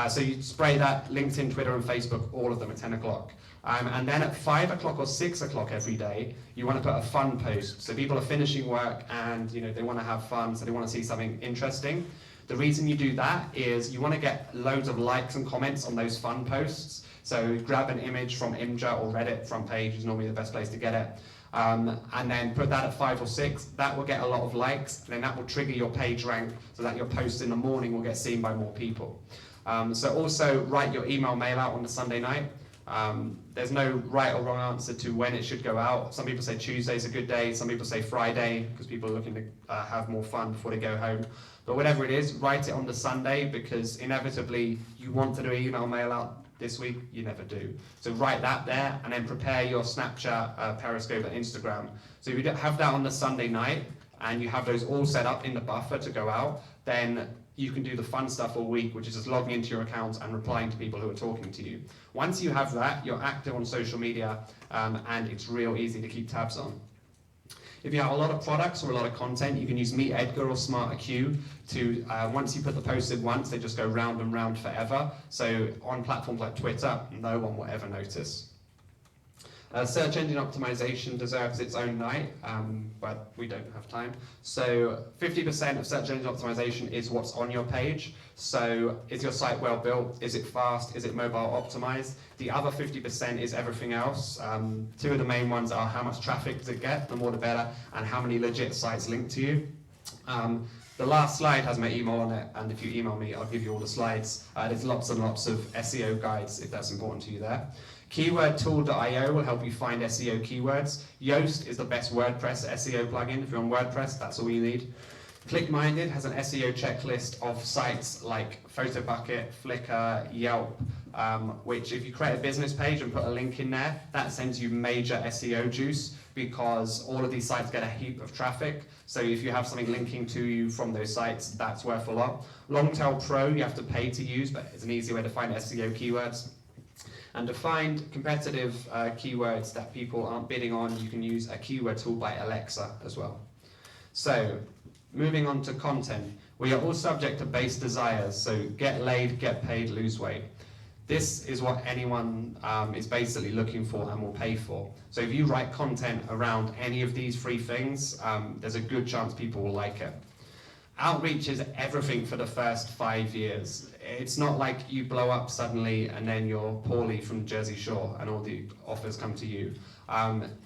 So you spray that LinkedIn, Twitter, and Facebook, all of them at 10 o'clock. And then at 5 o'clock or 6 o'clock every day, you want to put a fun post. So people are finishing work and they want to have fun, so they want to see something interesting. The reason you do that is you want to get loads of likes and comments on those fun posts. So grab an image from Imgur or Reddit front page is normally the best place to get it. And then put that at 5 or 6. That will get a lot of likes, and then that will trigger your page rank so that your posts in the morning will get seen by more people. So also write your email mail out on the Sunday night. There's no right or wrong answer to when it should go out. Some people say Tuesday's a good day, some people say Friday because people are looking to have more fun before they go home. But whatever it is, write it on the Sunday because inevitably you want to do an email mail out this week, you never do. So write that there and then prepare your Snapchat, Periscope and Instagram. So if you have that on the Sunday night and you have those all set up in the Buffer to go out, then you can do the fun stuff all week, which is just logging into your account and replying to people who are talking to you. Once you have that, you're active on social media and it's real easy to keep tabs on. If you have a lot of products or a lot of content, you can use Meet Edgar or SmarterQ to, once you put the post in once, they just go round and round forever. So on platforms like Twitter, no one will ever notice. Search engine optimization deserves its own night, but we don't have time. So 50% of search engine optimization is what's on your page. So is your site well built? Is it fast? Is it mobile optimized? The other 50% is everything else. 2 of the main ones are how much traffic does it get, the more the better, and how many legit sites link to you. The last slide has my email on it, and if you email me, I'll give you all the slides. There's lots and lots of SEO guides if that's important to you there. Keywordtool.io will help you find SEO keywords. Yoast is the best WordPress SEO plugin. If you're on WordPress, that's all you need. ClickMinded has an SEO checklist of sites like PhotoBucket, Flickr, Yelp, which if you create a business page and put a link in there, that sends you major SEO juice because all of these sites get a heap of traffic. So if you have something linking to you from those sites, that's worth a lot. Longtail Pro, you have to pay to use, but it's an easy way to find SEO keywords. And to find competitive keywords that people aren't bidding on, you can use a keyword tool by Alexa as well. So, moving on to content. We are all subject to base desires, so get laid, get paid, lose weight. This is what anyone is basically looking for and will pay for. So if you write content around any of these 3 things, there's a good chance people will like it. Outreach is everything for the first 5 years. It's not like you blow up suddenly and then you're Paulie from Jersey Shore and all the offers come to you.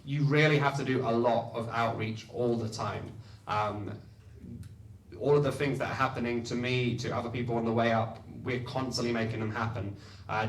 You really have to do a lot of outreach all the time. All of the things that are happening to me, to other people on the way up, we're constantly making them happen.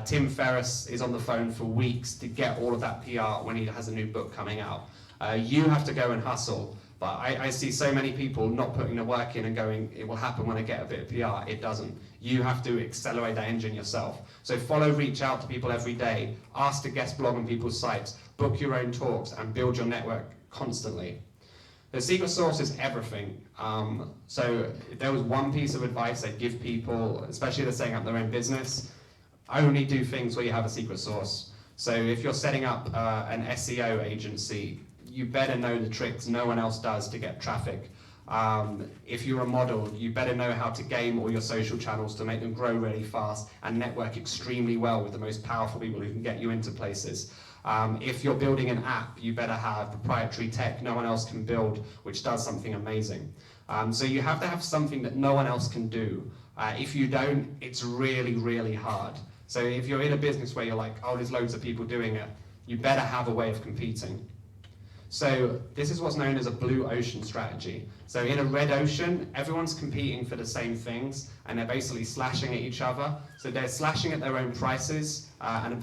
Tim Ferriss is on the phone for weeks to get all of that PR when he has a new book coming out. You have to go and hustle. But I see so many people not putting the work in and going, it will happen when I get a bit of PR. It doesn't. You have to accelerate that engine yourself. So reach out to people every day, ask to guest blog on people's sites, book your own talks, and build your network constantly. The secret sauce is everything. So if there was one piece of advice I'd give people, especially if they're setting up their own business, only do things where you have a secret sauce. So if you're setting up an SEO agency, you better know the tricks no one else does to get traffic. If you're a model, you better know how to game all your social channels to make them grow really fast and network extremely well with the most powerful people who can get you into places. If you're building an app, you better have proprietary tech no one else can build, which does something amazing. So you have to have something that no one else can do. If you don't, it's really, really hard. So if you're in a business where you're like, oh, there's loads of people doing it, you better have a way of competing. So this is what's known as a blue ocean strategy. So in a red ocean, everyone's competing for the same things, and they're basically slashing at each other. So they're slashing at their own prices, and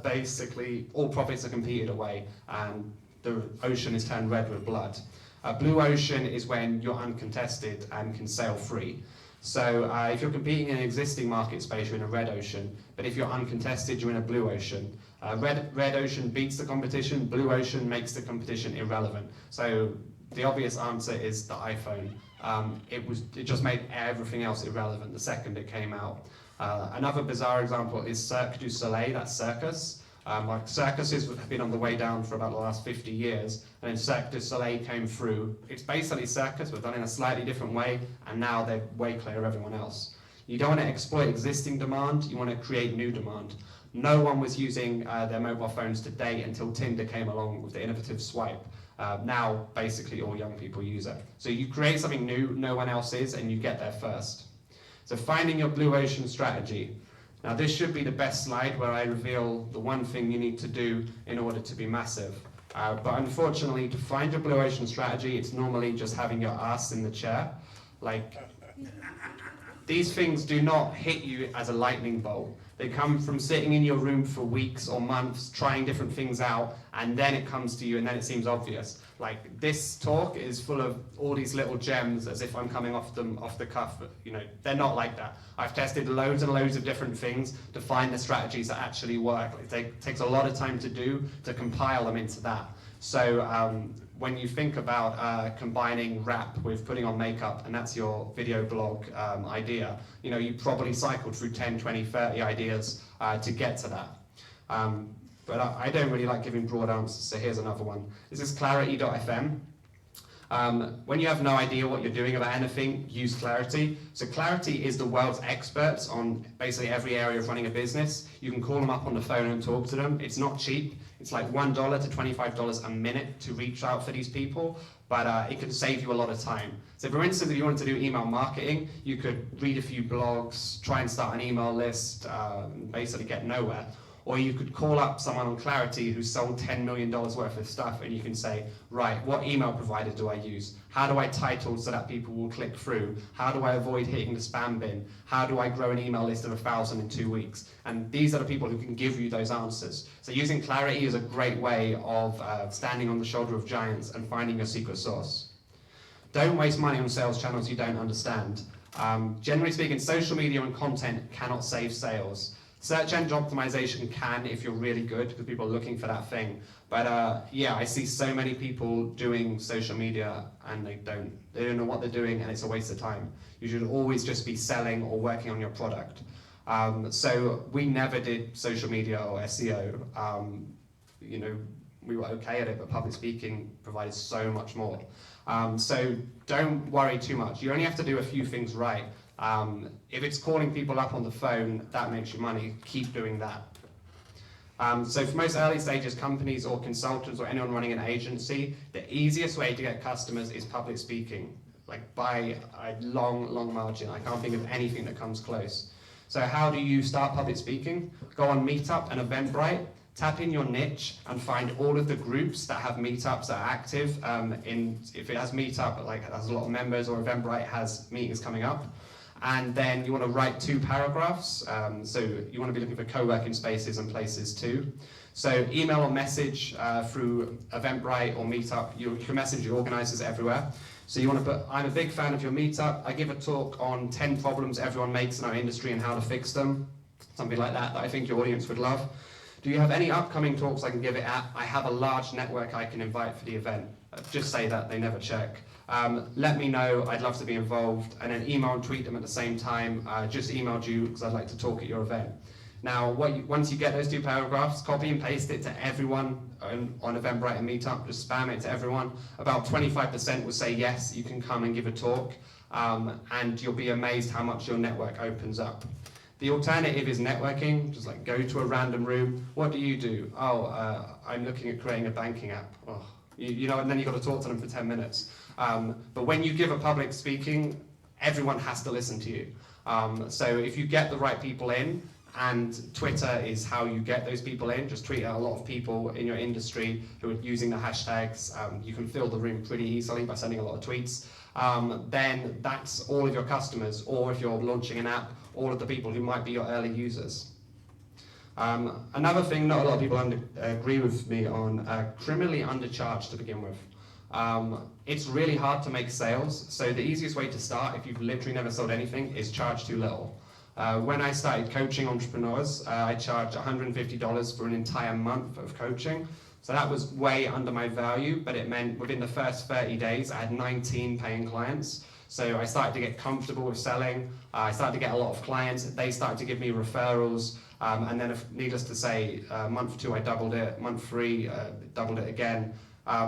basically all profits are competed away, and the ocean is turned red with blood. A blue ocean is when you're uncontested and can sail free. So if you're competing in an existing market space, you're in a red ocean, but if you're uncontested, you're in a blue ocean. Red ocean beats the competition, blue ocean makes the competition irrelevant. So the obvious answer is the iPhone. It just made everything else irrelevant the second it came out. Another bizarre example is Cirque du Soleil, that's circus. Like circuses have been on the way down for about the last 50 years, and then Cirque du Soleil came through. It's basically circus, but done in a slightly different way, and now they're way clear of everyone else. You don't want to exploit existing demand, you want to create new demand. No one was using their mobile phones to date until Tinder came along with the innovative swipe. Now, basically, all young people use it. So you create something new, no one else is, and you get there first. So finding your blue ocean strategy. Now, this should be the best slide where I reveal the one thing you need to do in order to be massive. But unfortunately, to find your blue ocean strategy, it's normally just having your ass in the chair. Like, these things do not hit you as a lightning bolt. They come from sitting in your room for weeks or months, trying different things out, and then it comes to you, and then it seems obvious. Like, this talk is full of all these little gems, as if I'm coming off the cuff, but, you know, they're not like that. I've tested loads and loads of different things to find the strategies that actually work. It takes a lot of time to do, to compile them into that. So when you think about combining rap with putting on makeup, and that's your video blog idea, you know, you probably cycled through 10, 20, 30 ideas to get to that. But I don't really like giving broad answers, so here's another one. This is clarity.fm. When you have no idea what you're doing about anything, use Clarity. So Clarity is the world's experts on basically every area of running a business. You can call them up on the phone and talk to them. It's not cheap. It's like $1 to $25 a minute to reach out for these people, but it can save you a lot of time. So for instance, if you wanted to do email marketing, you could read a few blogs, try and start an email list, basically get nowhere. Or you could call up someone on Clarity who's sold $10 million worth of stuff, and you can say, right, what email provider do I use? How do I title so that people will click through? How do I avoid hitting the spam bin? How do I grow an email list of 1,000 in 2 weeks? And these are the people who can give you those answers. So using Clarity is a great way of standing on the shoulder of giants and finding your secret sauce. Don't waste money on sales channels you don't understand. Generally speaking, social media and content cannot save sales. Search engine optimization can if you're really good, because people are looking for that thing. But yeah, I see so many people doing social media and they don't know what they're doing, and it's a waste of time. You should always just be selling or working on your product. So we never did social media or SEO. You know, we were okay at it, but public speaking provided so much more. So don't worry too much. You only have to do a few things right. If it's calling people up on the phone, that makes you money. Keep doing that. So for most early stages companies or consultants or anyone running an agency, the easiest way to get customers is public speaking, like by a long margin. I can't think of anything that comes close. So how do you start public speaking? Go on Meetup and Eventbrite, tap in your niche and find all of the groups that have meetups that are active. If it has Meetup, like it has a lot of members, or Eventbrite has meetings coming up. And then you want to write 2 paragraphs. So you want to be looking for co-working spaces and places too. So email or message through Eventbrite or Meetup. You can message your organizers everywhere. So you want to put, I'm a big fan of your Meetup. I give a talk on 10 problems everyone makes in our industry and how to fix them. Something like that I think your audience would love. Do you have any upcoming talks I can give it at? I have a large network I can invite for the event. Just say that, they never check. Let me know, I'd love to be involved, and then email and tweet them at the same time. Just emailed you because I'd like to talk at your event. Now, once you get those 2 paragraphs, copy and paste it to everyone on Eventbrite and Meetup, just spam it to everyone. About 25% will say yes, you can come and give a talk, and you'll be amazed how much your network opens up. The alternative is networking, just like go to a random room. What do you do? Oh, I'm looking at creating a banking app. Oh, you know, and then you've got to talk to them for 10 minutes. But when you give a public speaking, everyone has to listen to you. So if you get the right people in and Twitter is how you get those people in. Just tweet out a lot of people in your industry who are using the hashtags. You can fill the room pretty easily by sending a lot of tweets. Then that's all of your customers, or if you're launching an app, all of the people who might be your early users. Another thing not a lot of people agree with me on, criminally undercharged to begin with. It's really hard to make sales, so the easiest way to start, if you've literally never sold anything, is charge too little. When I started coaching entrepreneurs, I charged $150 for an entire month of coaching. So that was way under my value, but it meant within the first 30 days, I had 19 paying clients. So I started to get comfortable with selling. I started to get a lot of clients. They started to give me referrals. And then, needless to say, month 2, I doubled it. Month 3, doubled it again.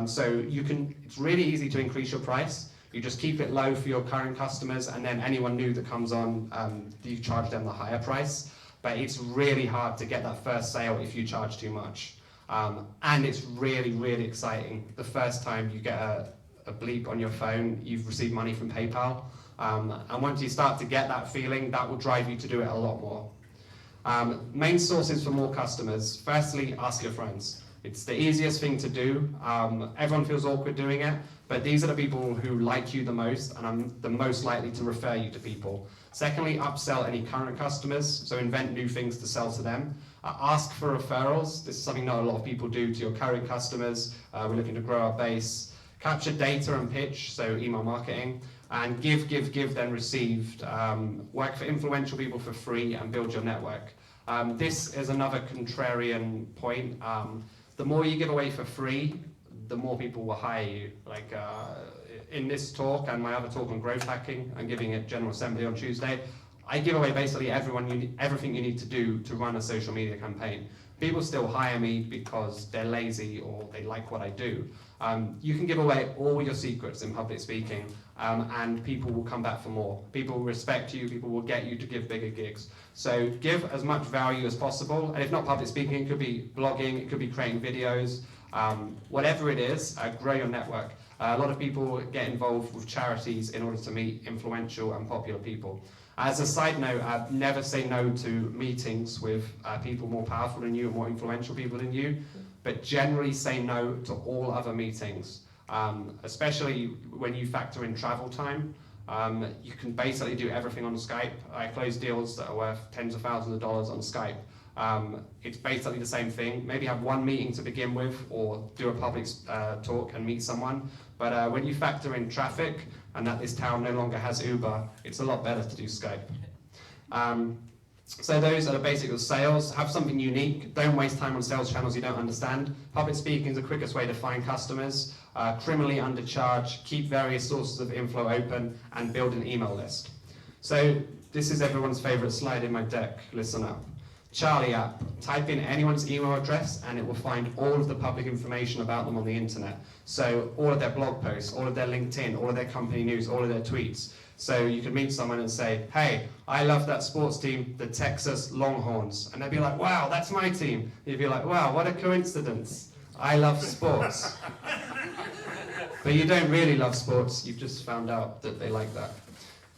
So it's really easy to increase your price. You just keep it low for your current customers, and then anyone new that comes on, you charge them the higher price. But it's really hard to get that first sale if you charge too much. And it's really, really exciting. The first time you get a bleep on your phone, you've received money from PayPal. And once you start to get that feeling, that will drive you to do it a lot more. Main sources for more customers. Firstly, ask your friends. It's the easiest thing to do. Everyone feels awkward doing it, but these are the people who like you the most and are the most likely to refer you to people. Secondly, upsell any current customers, so invent new things to sell to them. Ask for referrals. This is something not a lot of people do to your current customers. We're looking to grow our base. Capture data and pitch, so email marketing. And give, then received. Work for influential people for free and build your network. This is another contrarian point. The more you give away for free, the more people will hire you. Like in this talk and my other talk on growth hacking, I'm giving at General Assembly on Tuesday, I give away basically everything you need to do to run a social media campaign. People still hire me because they're lazy or they like what I do. You can give away all your secrets in public speaking, and people will come back for more. People will respect you, people will get you to give bigger gigs. So give as much value as possible, and if not public speaking, it could be blogging, it could be creating videos, whatever it is, grow your network. A lot of people get involved with charities in order to meet influential and popular people. As a side note, never say no to meetings with people more powerful than you and more influential people than you, but generally say no to all other meetings, especially when you factor in travel time. You can basically do everything on Skype. I close deals that are worth tens of thousands of dollars on Skype. It's basically the same thing. Maybe have one meeting to begin with, or do a public talk and meet someone. But when you factor in traffic and that this town no longer has Uber, it's a lot better to do Skype. So those are the basics of sales. Have something unique. Don't waste time on sales channels you don't understand. Public speaking is the quickest way to find customers. Criminally undercharge. Keep various sources of inflow open and build an email list. So this is everyone's favorite slide in my deck. Listen up. Charlie app. Type in anyone's email address and it will find all of the public information about them on the internet. So all of their blog posts, all of their LinkedIn, all of their company news, all of their tweets. So you could meet someone and say, hey, I love that sports team, the Texas Longhorns. And they'd be like, wow, that's my team. You'd be like, wow, what a coincidence. I love sports. But you don't really love sports. You've just found out that they like that.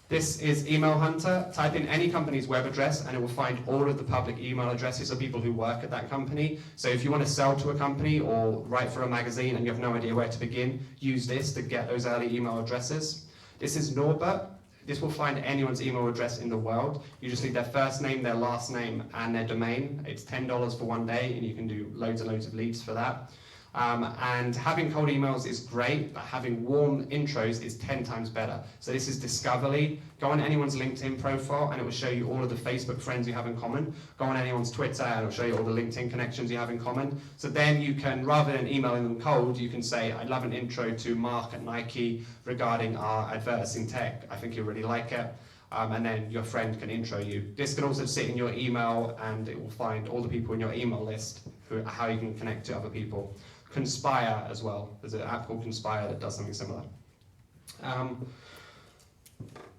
This is Email Hunter. Type in any company's web address and it will find all of the public email addresses of people who work at that company. So if you want to sell to a company or write for a magazine and you have no idea where to begin, use this to get those early email addresses. This is Norbert. This will find anyone's email address in the world. You just need their first name, their last name, and their domain. It's $10 for one day and you can do loads and loads of leads for that. And having cold emails is great, but having warm intros is 10 times better. So this is Discoverly. Go on anyone's LinkedIn profile and it will show you all of the Facebook friends you have in common. Go on anyone's Twitter and it will show you all the LinkedIn connections you have in common. So then you can, rather than emailing them cold, you can say, I'd love an intro to Mark at Nike regarding our advertising tech. I think you'll really like it. And then your friend can intro you. This can also sit in your email and it will find all the people in your email list, how you can connect to other people. Conspire as well. There's an app called Conspire that does something similar.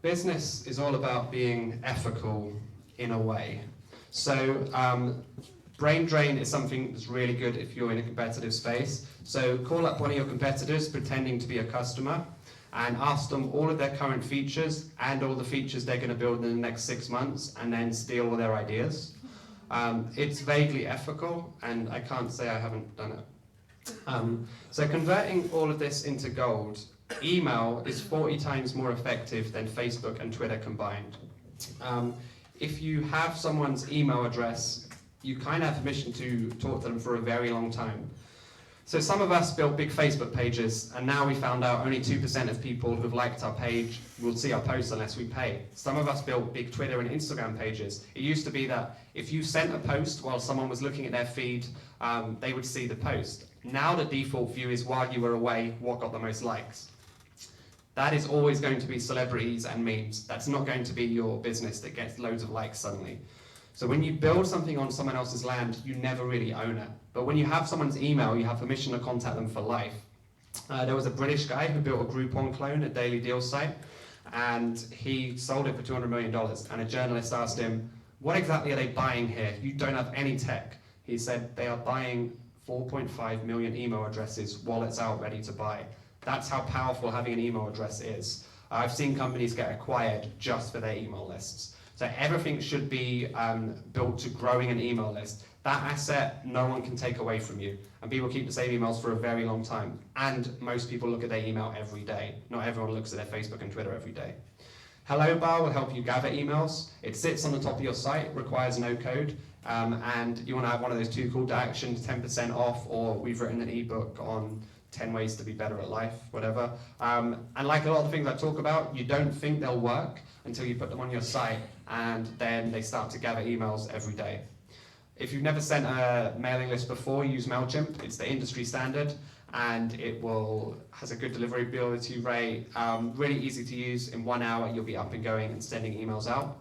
Business is all about being ethical in a way. So brain drain is something that's really good if you're in a competitive space. So call up one of your competitors pretending to be a customer and ask them all of their current features and all the features they're going to build in the next 6 months and then steal all their ideas. It's vaguely ethical, and I can't say I haven't done it. So converting all of this into gold, email is 40 times more effective than Facebook and Twitter combined. If you have someone's email address, you kind of have permission to talk to them for a very long time. So some of us built big Facebook pages, and now we found out only 2% of people who've liked our page will see our posts unless we pay. Some of us built big Twitter and Instagram pages. It used to be that if you sent a post while someone was looking at their feed, they would see the post. Now the default view is while you were away, what got the most likes. That is always going to be celebrities and memes. That's not going to be your business that gets loads of likes suddenly. So when you build something on someone else's land, you never really own it. But when you have someone's email, you have permission to contact them for life. There was a British guy who built a Groupon clone, a daily deal site, and he sold it for $200 million. And a journalist asked him, what exactly are they buying here? You don't have any tech. He said, they are buying 4.5 million email addresses while it's out ready to buy. That's how powerful having an email address is. I've seen companies get acquired just for their email lists. So everything should be built to growing an email list. That asset, no one can take away from you. And people keep the same emails for a very long time. And most people look at their email every day. Not everyone looks at their Facebook and Twitter every day. Hello Bar will help you gather emails. It sits on the top of your site, requires no code. And you want to have one of those 2 call to actions, 10% off, or we've written an ebook on 10 ways to be better at life, whatever. And like a lot of the things I talk about, you don't think they'll work until you put them on your site, and then they start to gather emails every day. If you've never sent a mailing list before, use MailChimp. It's the industry standard, and it has a good deliverability rate, really easy to use. In 1 hour, you'll be up and going and sending emails out.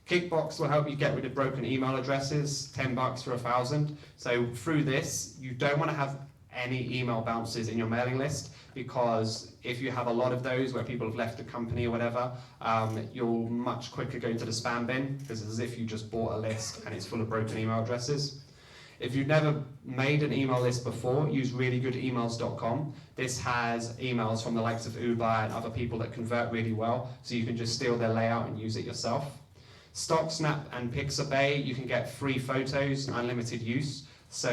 Kickbox will help you get rid of broken email addresses, $10 for 1,000. So through this, you don't want to have any email bounces in your mailing list, because if you have a lot of those where people have left the company or whatever, you'll much quicker go into the spam bin, because it's as if you just bought a list and it's full of broken email addresses. If you've never made an email list before, use reallygoodemails.com. This has emails from the likes of Uber and other people that convert really well, so you can just steal their layout and use it yourself. StockSnap and Pixabay, you can get free photos, unlimited use. So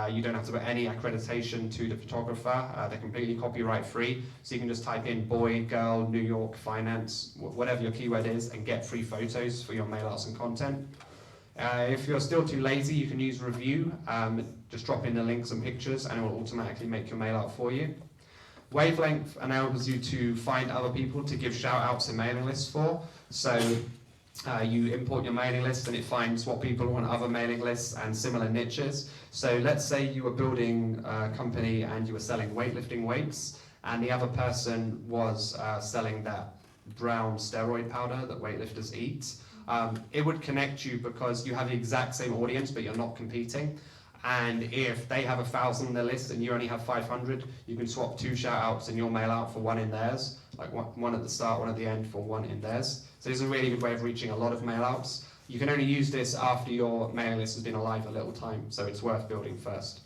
you don't have to put any accreditation to the photographer. They're completely copyright free. So you can just type in boy, girl, New York, finance, whatever your keyword is, and get free photos for your mail outs and content. If you're still too lazy, you can use Review. Just drop in the links and pictures, and it will automatically make your mail out for you. Wavelength enables you to find other people to give shout outs and mailing lists for. So you import your mailing list and it finds what people want other mailing lists and similar niches. So let's say you were building a company and you were selling weightlifting weights, and the other person was selling that brown steroid powder that weightlifters eat. It would connect you because you have the exact same audience, but you're not competing. And if they have 1,000 on their list and you only have 500, you can swap 2 shout outs in your mail out for 1 in theirs, like one at the start, 1 at the end for 1 in theirs. So this is a really good way of reaching a lot of mail outs. You can only use this after your mailing list has been alive a little time, so it's worth building first.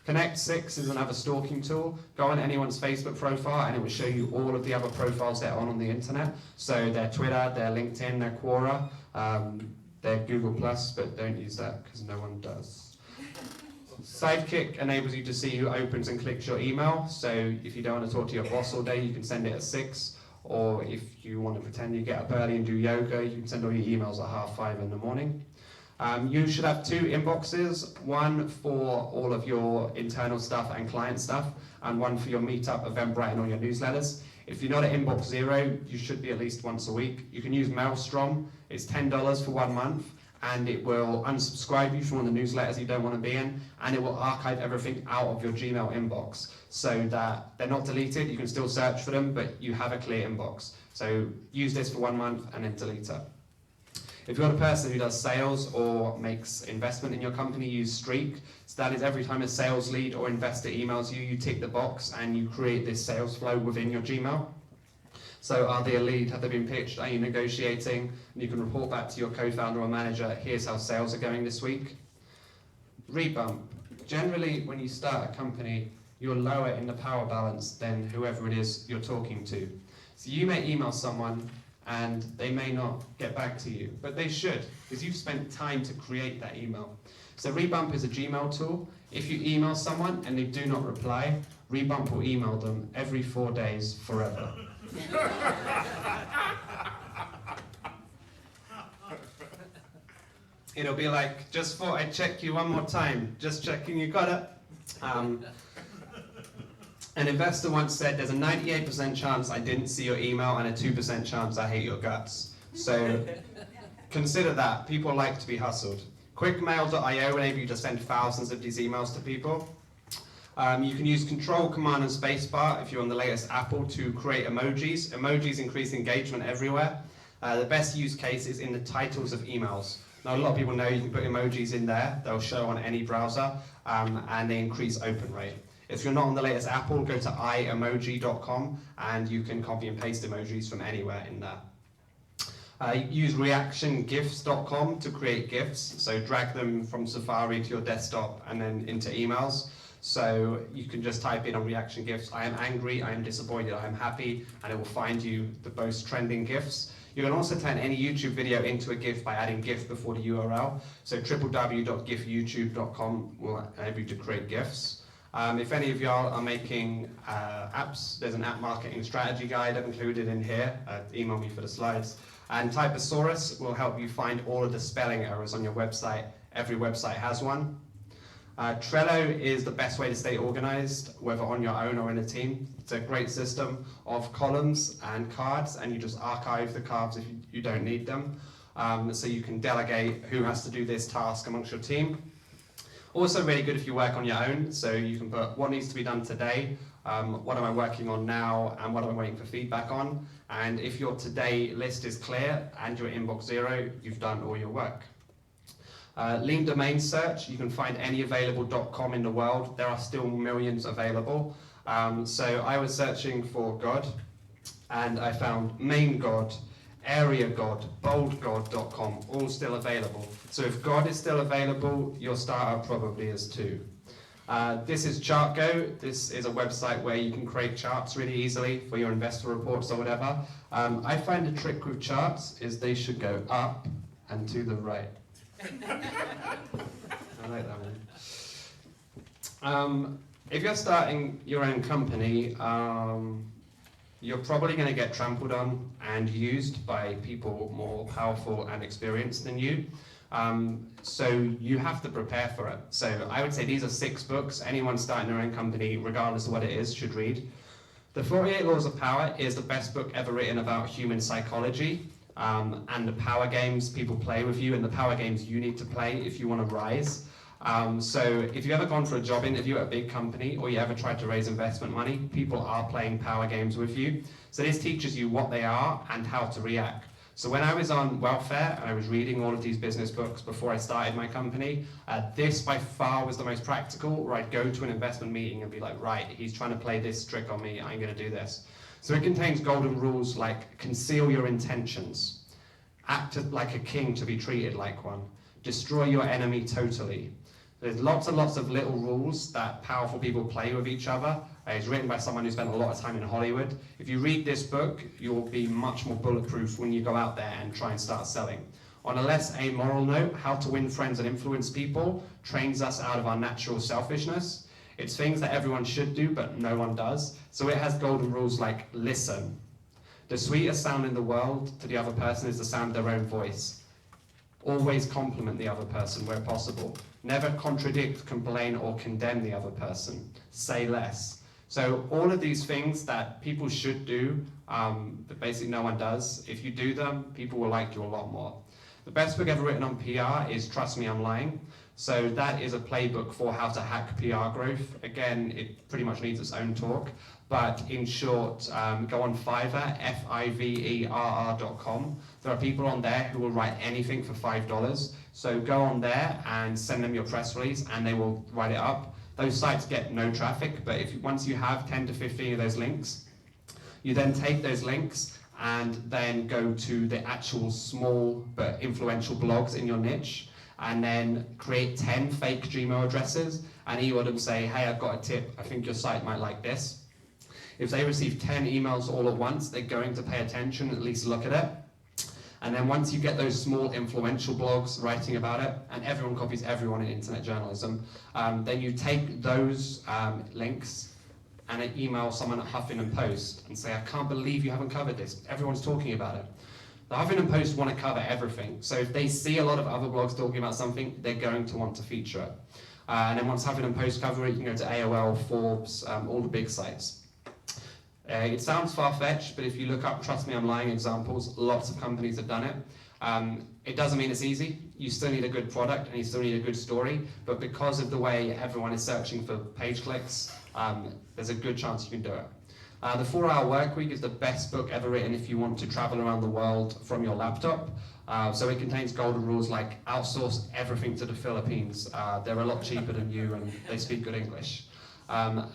Connect 6 is another stalking tool. Go on anyone's Facebook profile and it will show you all of the other profiles they're on the internet. So their Twitter, their LinkedIn, their Quora, their Google+, but don't use that because no one does. Sidekick enables you to see who opens and clicks your email. So if you don't want to talk to your boss all day, you can send it at 6. Or if you want to pretend you get up early and do yoga, you can send all your emails at 5:30 in the morning. You should have 2 inboxes, one for all of your internal stuff and client stuff, and one for your meetup, Eventbrite, and all your newsletters. If you're not at inbox 0, you should be at least once a week. You can use Maelstrom. It's $10 for 1 month, and it will unsubscribe you from all the newsletters you don't want to be in, and it will archive everything out of your Gmail inbox so that they're not deleted. You can still search for them, but you have a clear inbox. So use this for 1 month and then delete it. If you're a person who does sales or makes investment in your company, use Streak. So that is every time a sales lead or investor emails you, you tick the box and you create this sales flow within your Gmail. So are they a lead? Have they been pitched? Are you negotiating? And you can report back to your co-founder or manager, here's how sales are going this week. Rebump. Generally, when you start a company, you're lower in the power balance than whoever it is you're talking to. So you may email someone and they may not get back to you, but they should, because you've spent time to create that email. So Rebump is a Gmail tool. If you email someone and they do not reply, Rebump will email them every 4 days forever. It'll be like, just thought I'd check you one more time, just checking you got it. An investor once said there's a 98% chance I didn't see your email and a 2% chance I hate your guts. So consider that. People like to be hustled. Quickmail.io will enable you to send thousands of these emails to people. You can use Control, Command, and Spacebar if you're on the latest Apple to create emojis. Emojis increase engagement everywhere. The best use case is in the titles of emails. Now, a lot of people know you can put emojis in there. They'll show on any browser, and they increase open rate. If you're not on the latest Apple, go to iemoji.com, and you can copy and paste emojis from anywhere in there. Use reactiongifs.com to create GIFs, so drag them from Safari to your desktop and then into emails. So you can just type in on reaction GIFs, I am angry, I am disappointed, I am happy, and it will find you the most trending GIFs. You can also turn any YouTube video into a GIF by adding GIF before the URL. So www.gifyoutube.com will enable you to create GIFs. If any of y'all are making apps, there's an app marketing strategy guide included in here. Email me for the slides. And Typosaurus will help you find all of the spelling errors on your website. Every website has one. Trello is the best way to stay organized, whether on your own or in a team. It's a great system of columns and cards, and you just archive the cards if you don't need them. So you can delegate who has to do this task amongst your team. Also really good if you work on your own, so you can put what needs to be done today, what am I working on now, and what am I waiting for feedback on. And if your today list is clear and your inbox 0, you've done all your work. Lean domain search, you can find any available .com in the world. There are still millions available. So I was searching for God, and I found main God, area God, boldgod.com, all still available. So if God is still available, your startup probably is too. This is ChartGo. This is a website where you can create charts really easily for your investor reports or whatever. I find the trick with charts is they should go up and to the right. I like that one. If you're starting your own company, you're probably going to get trampled on and used by people more powerful and experienced than you. So you have to prepare for it. So I would say these are 6 books anyone starting their own company, regardless of what it is, should read. The 48 Laws of Power is the best book ever written about human psychology. And the power games people play with you, and the power games you need to play if you want to rise. So if you've ever gone for a job interview at a big company, or you ever tried to raise investment money, people are playing power games with you. So this teaches you what they are and how to react. So when I was on welfare and I was reading all of these business books before I started my company, this by far was the most practical, where I'd go to an investment meeting and be like, right, he's trying to play this trick on me, I'm going to do this. So it contains golden rules like conceal your intentions, act like a king to be treated like one, destroy your enemy totally. There's lots and lots of little rules that powerful people play with each other. It's written by someone who spent a lot of time in Hollywood. If you read this book, you'll be much more bulletproof when you go out there and try and start selling. On a less amoral note, How to Win Friends and Influence People trains us out of our natural selfishness. It's things that everyone should do, but no one does. So it has golden rules like listen. The sweetest sound in the world to the other person is the sound of their own voice. Always compliment the other person where possible. Never contradict, complain, or condemn the other person. Say less. So all of these things that people should do, but basically no one does, if you do them, people will like you a lot more. The best book ever written on PR is Trust Me, I'm Lying. So that is a playbook for how to hack PR growth. Again, it pretty much needs its own talk. But in short, go on Fiverr, fiverr.com. There are people on there who will write anything for $5. So go on there and send them your press release and they will write it up. Those sites get no traffic, but once you have 10 to 15 of those links, you then take those links and then go to the actual small but influential blogs in your niche, and then create 10 fake Gmail addresses and email them, say, hey, I've got a tip, I think your site might like this. If they receive 10 emails all at once, they're going to pay attention, at least look at it. And then once you get those small influential blogs writing about it, and everyone copies everyone in internet journalism, then you take those links and email someone at Huffington Post and say, I can't believe you haven't covered this. Everyone's talking about it. The Huffington Post want to cover everything. So if they see a lot of other blogs talking about something, they're going to want to feature it. And then once Huffington Post cover it, you can go to AOL, Forbes, all the big sites. It sounds far-fetched, but if you look up, trust me, I'm lying examples, lots of companies have done it. It doesn't mean it's easy. You still need a good product and you still need a good story, but because of the way everyone is searching for page clicks, there's a good chance you can do it. The 4-Hour Workweek is the best book ever written if you want to travel around the world from your laptop. So it contains golden rules like outsource everything to the Philippines. They're a lot cheaper than you and they speak good English. You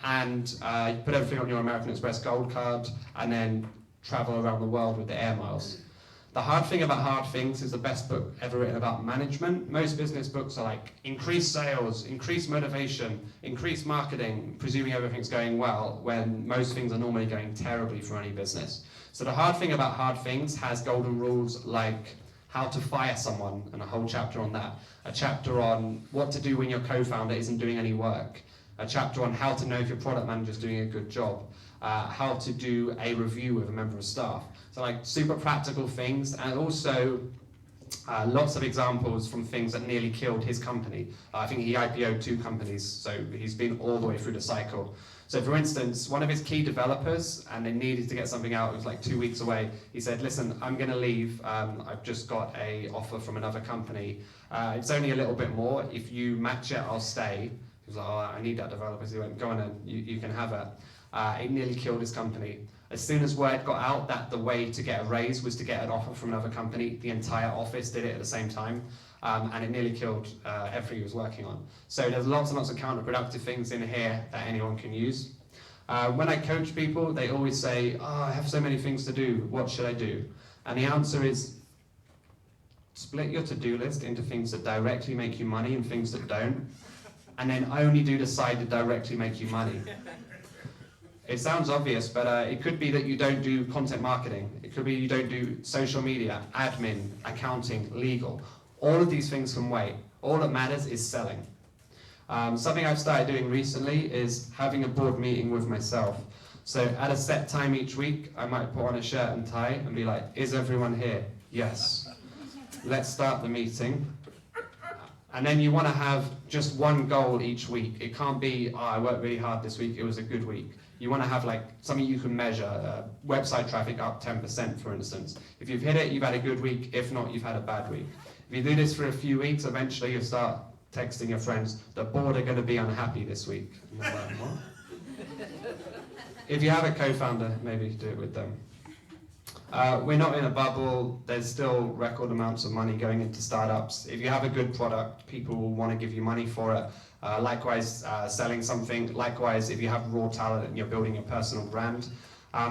put everything on your American Express Gold card and then travel around the world with the air miles. The Hard Thing About Hard Things is the best book ever written about management. Most business books are like increase sales, increase motivation, increase marketing, presuming everything's going well, when most things are normally going terribly for any business. So The Hard Thing About Hard Things has golden rules like how to fire someone, and a whole chapter on that. A chapter on what to do when your co-founder isn't doing any work. A chapter on how to know if your product manager is doing a good job. How to do a review with a member of staff. So like super practical things, and also lots of examples from things that nearly killed his company. I think he IPO'd 2 companies, so he's been all the way through the cycle. So for instance, one of his key developers, and they needed to get something out, it was like 2 weeks away, he said, listen, I'm going to leave, I've just got an offer from another company. It's only a little bit more, if you match it, I'll stay. He was like, oh, I need that developer. So he went, go on then, you can have it. It nearly killed his company. As soon as word got out that the way to get a raise was to get an offer from another company, the entire office did it at the same time, and it nearly killed everything he was working on. So there's lots and lots of counterproductive things in here that anyone can use. When I coach people, they always say, oh, I have so many things to do, what should I do? And the answer is, split your to-do list into things that directly make you money and things that don't, and then only do the side that directly make you money. It sounds obvious, but it could be that you don't do content marketing. It could be you don't do social media, admin, accounting, legal. All of these things can wait. All that matters is selling. Something I've started doing recently is having a board meeting with myself. So at a set time each week, I might put on a shirt and tie and be like, is everyone here? Yes. Let's start the meeting. And then you want to have just one goal each week. It can't be, oh, I worked really hard this week, it was a good week. You want to have like something you can measure, website traffic up 10%, for instance. If you've hit it, you've had a good week. If not, you've had a bad week. If you do this for a few weeks, eventually you'll start texting your friends, the board are going to be unhappy this week. And you're like, what? If you have a co-founder, maybe do it with them. We're not in a bubble. There's still record amounts of money going into startups. If you have a good product, people will want to give you money for it. Likewise, selling something. Likewise, if you have raw talent and you're building a personal brand.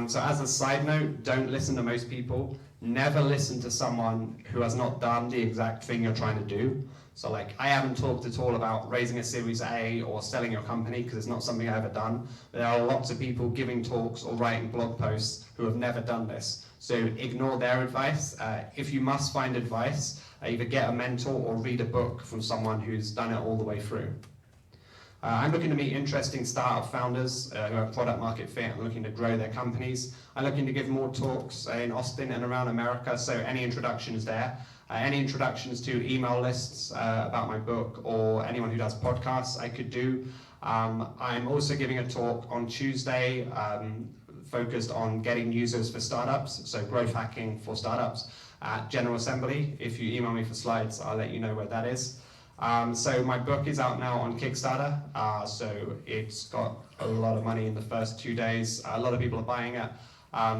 So as a side note, don't listen to most people. Never listen to someone who has not done the exact thing you're trying to do. So like, I haven't talked at all about raising a Series A or selling your company because it's not something I've ever done. There are lots of people giving talks or writing blog posts who have never done this. So ignore their advice. If you must find advice, either get a mentor or read a book from someone who's done it all the way through. I'm looking to meet interesting startup founders who have product market fit and looking to grow their companies. I'm looking to give more talks in Austin and around America, so any introductions there. Any introductions to email lists about my book or anyone who does podcasts I could do. I'm also giving a talk on Tuesday focused on getting users for startups, so growth hacking for startups at General Assembly. If you email me for slides, I'll let you know where that is. So my book is out now on Kickstarter, so it's got a lot of money in the first 2 days. A lot of people are buying it.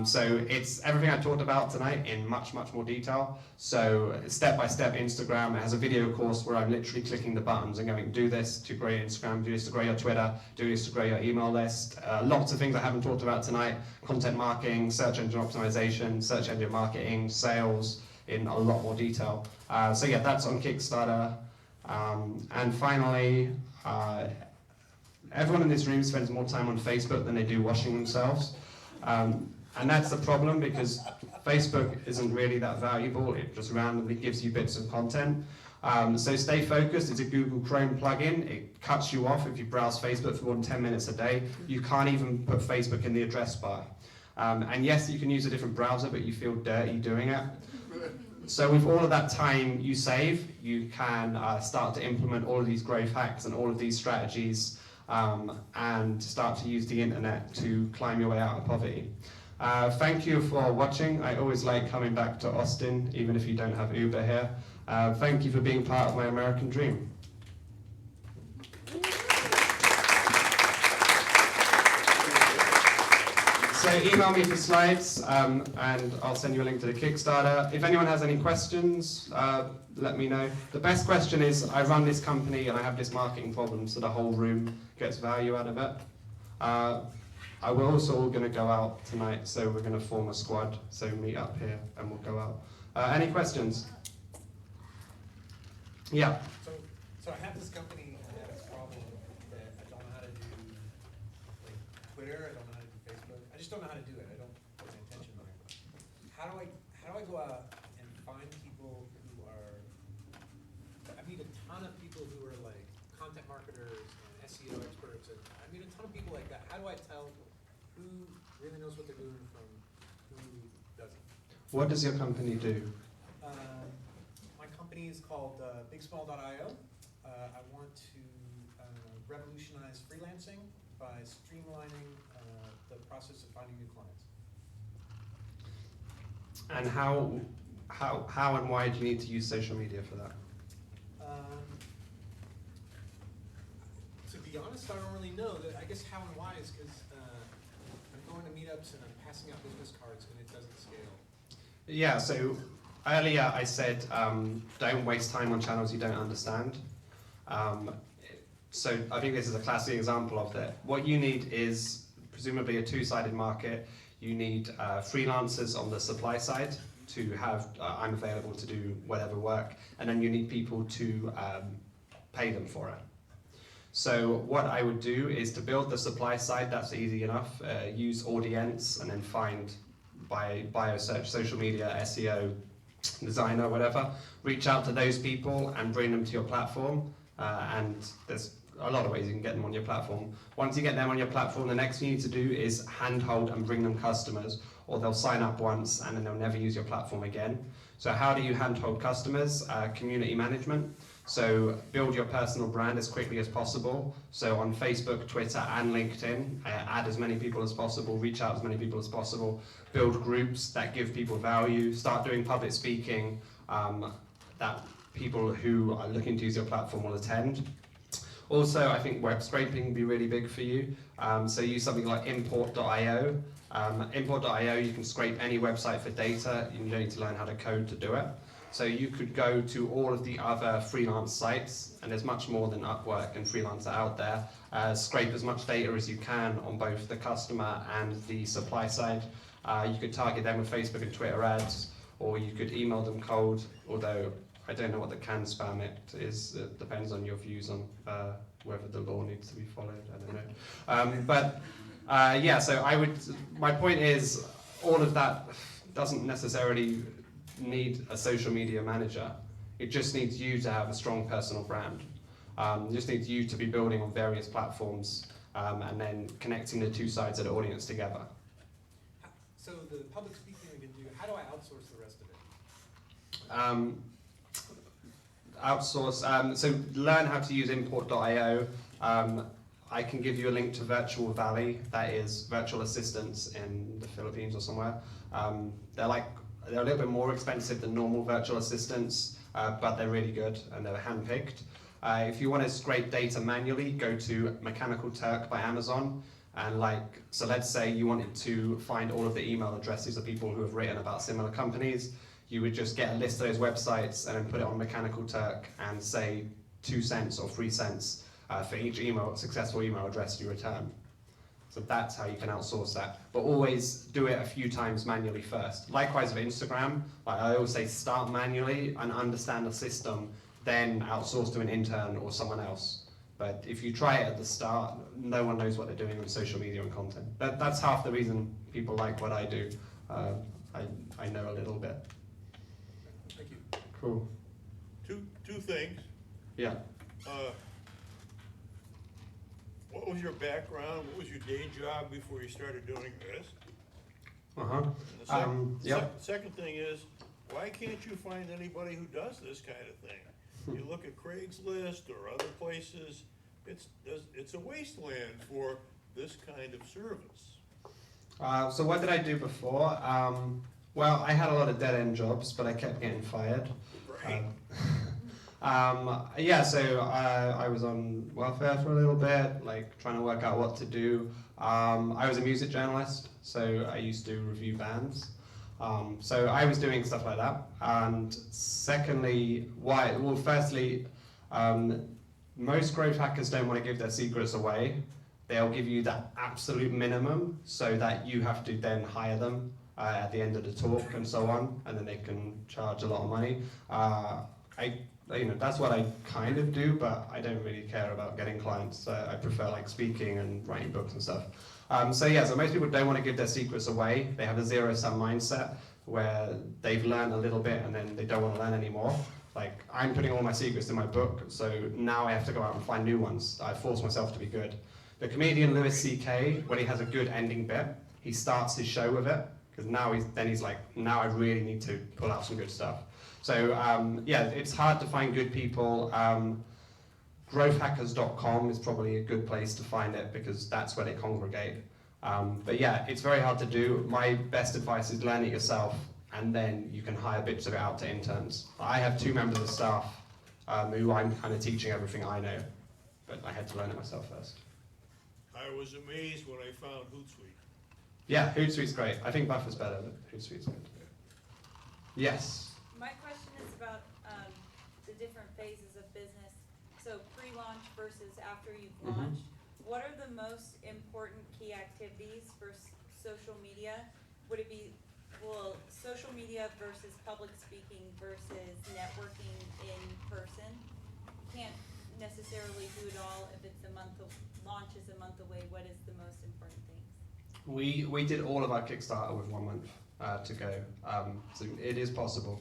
So it's everything I talked about tonight in much, much more detail. So step-by-step Instagram. It has a video course where I'm literally clicking the buttons and going, do this to grow your Instagram, do this to grow your Twitter, do this to grow your email list. Lots of things I haven't talked about tonight. Content marketing, search engine optimization, search engine marketing, sales in a lot more detail. So yeah, that's on Kickstarter. And finally, everyone in this room spends more time on Facebook than they do washing themselves. And that's the problem because Facebook isn't really that valuable. It just randomly gives you bits of content. So Stay Focused is a Google Chrome plugin. It cuts you off if you browse Facebook for more than 10 minutes a day. You can't even put Facebook in the address bar. And yes, you can use a different browser, but you feel dirty doing it. So with all of that time you save, you can start to implement all of these growth hacks and all of these strategies and start to use the internet to climb your way out of poverty. Thank you for watching. I always like coming back to Austin, even if you don't have Uber here. Thank you for being part of my American dream. So email me for slides, and I'll send you a link to the Kickstarter. If anyone has any questions, let me know. The best question is, I run this company and I have this marketing problem, so the whole room gets value out of it. We're also all going to go out tonight, so we're going to form a squad, so meet up here and we'll go out. Any questions? Yeah. So I have this company and I have this problem that I don't know how to do like Twitter, I don't know how to do Facebook. I just don't know how to do it. I don't put my attention on it. How do I go out and find people who are, I meet a ton of people who are like content marketers and SEO experts, and I meet a ton of people like that. How do I tell who really knows what they're doing from who doesn't? What does your company do? My company is called bigsmall.io. I want to revolutionize freelancing by streamlining the process of finding new clients. And how and why do you need to use social media for that? To be honest, I don't really know. I guess how and why is because I'm going to meetups and I'm passing out business cards and it doesn't scale. Yeah, so earlier I said don't waste time on channels you don't understand. So I think this is a classic example of that. What you need is presumably a two-sided market. You need freelancers on the supply side to have I'm available to do whatever work, and then you need people to pay them for it. So what I would do is to build the supply side. That's easy enough. Use audience and then find bio search, social media, SEO, designer, whatever. Reach out to those people and bring them to your platform. And there's a lot of ways you can get them on your platform. Once you get them on your platform, the next thing you need to do is handhold and bring them customers, or they'll sign up once and then they'll never use your platform again. So how do you handhold customers? Community management. So build your personal brand as quickly as possible. So on Facebook, Twitter, and LinkedIn, add as many people as possible, reach out as many people as possible, build groups that give people value, start doing public speaking that people who are looking to use your platform will attend. Also, I think web scraping would be really big for you. So use something like import.io. Import.io, you can scrape any website for data. You don't need to learn how to code to do it. So you could go to all of the other freelance sites, and there's much more than Upwork and Freelancer out there. Scrape as much data as you can on both the customer and the supply side. You could target them with Facebook and Twitter ads, or you could email them cold, although I don't know what the can spam it is. It depends on your views on whether the law needs to be followed. I don't know. Yeah, so my point is, all of that doesn't necessarily need a social media manager. It just needs you to have a strong personal brand. It just needs you to be building on various platforms and then connecting the two sides of the audience together. So the public speaking I can do, how do I outsource the rest of it? Outsource, so learn how to use import.io. I can give you a link to Virtual Valley, that is virtual assistants in the Philippines or somewhere. They're a little bit more expensive than normal virtual assistants, but they're really good and they're handpicked. If you want to scrape data manually, go to Mechanical Turk by Amazon. And so let's say you wanted to find all of the email addresses of people who have written about similar companies. You would just get a list of those websites and then put it on Mechanical Turk and say 2 cents or 3 cents for each successful email address you return. So that's how you can outsource that. But always do it a few times manually first. Likewise with Instagram, I always say start manually and understand the system, then outsource to an intern or someone else. But if you try it at the start, no one knows what they're doing on social media and content. That's half the reason people like what I do. I know a little bit. Thank you. Cool. Two things. Yeah. What was your background? What was your day job before you started doing this? Uh-huh. And the Yep. second thing is, why can't you find anybody who does this kind of thing? You look at Craigslist or other places, it's a wasteland for this kind of service. So what did I do before? Well, I had a lot of dead-end jobs, but I kept getting fired. Right. Yeah, so I was on welfare for a little bit, like trying to work out what to do. I was a music journalist, so I used to review bands. So I was doing stuff like that. And secondly, why? Well, firstly, most growth hackers don't want to give their secrets away. They'll give you that absolute minimum so that you have to then hire them at the end of the talk and so on, and then they can charge a lot of money. That's what I kind of do, but I don't really care about getting clients. I prefer like speaking and writing books and stuff. So most people don't want to give their secrets away. They have a zero-sum mindset where they've learned a little bit and then they don't want to learn anymore. Like, I'm putting all my secrets in my book, so now I have to go out and find new ones. I force myself to be good. The comedian Louis C.K., when he has a good ending bit, he starts his show with it, because now he's like, now I really need to pull out some good stuff. So it's hard to find good people. Growthhackers.com is probably a good place to find it, because that's where they congregate. But yeah, it's very hard to do. My best advice is learn it yourself, and then you can hire bits of it out to interns. I have 2 members of staff who I'm kind of teaching everything I know, but I had to learn it myself first. I was amazed when I found Hootsuite. Yeah, Hootsuite's great. I think Buffer's better, but Hootsuite's good. Yes. My question is about the different phases of business. So pre-launch versus after you've launched. What are the most important key activities for social media? Would it be, social media versus public speaking versus networking in person? You can't necessarily do it all if it's launch is a month away. What is the most important things? We did all of our Kickstarter with 1 month to go, so it is possible.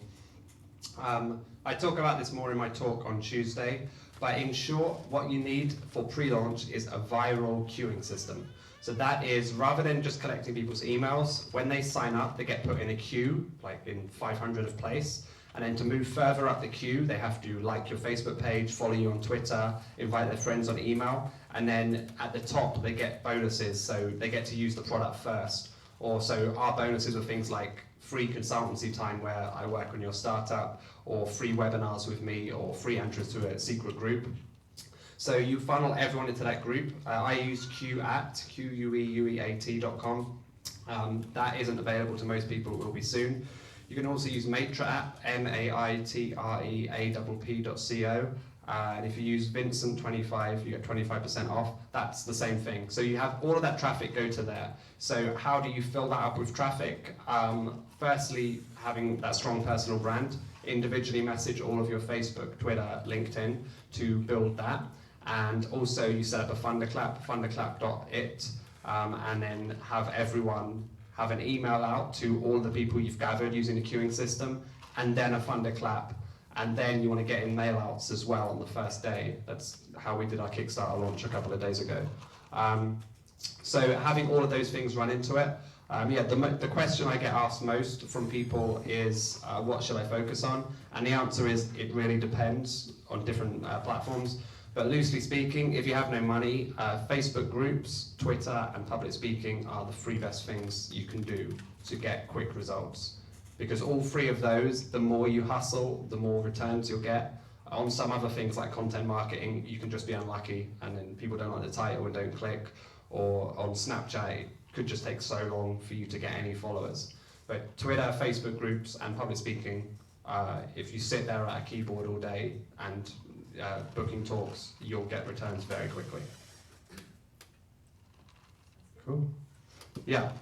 I talk about this more in my talk on Tuesday, but in short, what you need for pre-launch is a viral queuing system. So that is, rather than just collecting people's emails, when they sign up, they get put in a queue, like in 500th place, and then to move further up the queue, they have to like your Facebook page, follow you on Twitter, invite their friends on email, and then at the top, they get bonuses, so they get to use the product first. Or so our bonuses are things like free consultancy time where I work on your startup, or free webinars with me, or free entrance to a secret group. So you funnel everyone into that group. I use queueat.com. That isn't available to most people, it will be soon. You can also use Maitre MAITREAPP.co. And if you use Vincent25, you get 25% off. That's the same thing. So you have all of that traffic go to there. So how do you fill that up with traffic? Firstly, having that strong personal brand. Individually message all of your Facebook, Twitter, LinkedIn to build that. And also you set up a Thunderclap, thunderclap.it, and then have everyone have an email out to all the people you've gathered using the queuing system, and then a Thunderclap. And then you want to get in mail outs as well on the first day. That's how we did our Kickstarter launch a couple of days ago. So having all of those things run into it. The question I get asked most from people is, what should I focus on? And the answer is, it really depends on different platforms. But loosely speaking, if you have no money, Facebook groups, Twitter, and public speaking are the 3 best things you can do to get quick results. Because all 3 of those, the more you hustle, the more returns you'll get. On some other things like content marketing, you can just be unlucky and then people don't like the title and don't click. Or on Snapchat, it could just take so long for you to get any followers. But Twitter, Facebook groups, and public speaking, if you sit there at a keyboard all day and booking talks, you'll get returns very quickly. Cool. Yeah.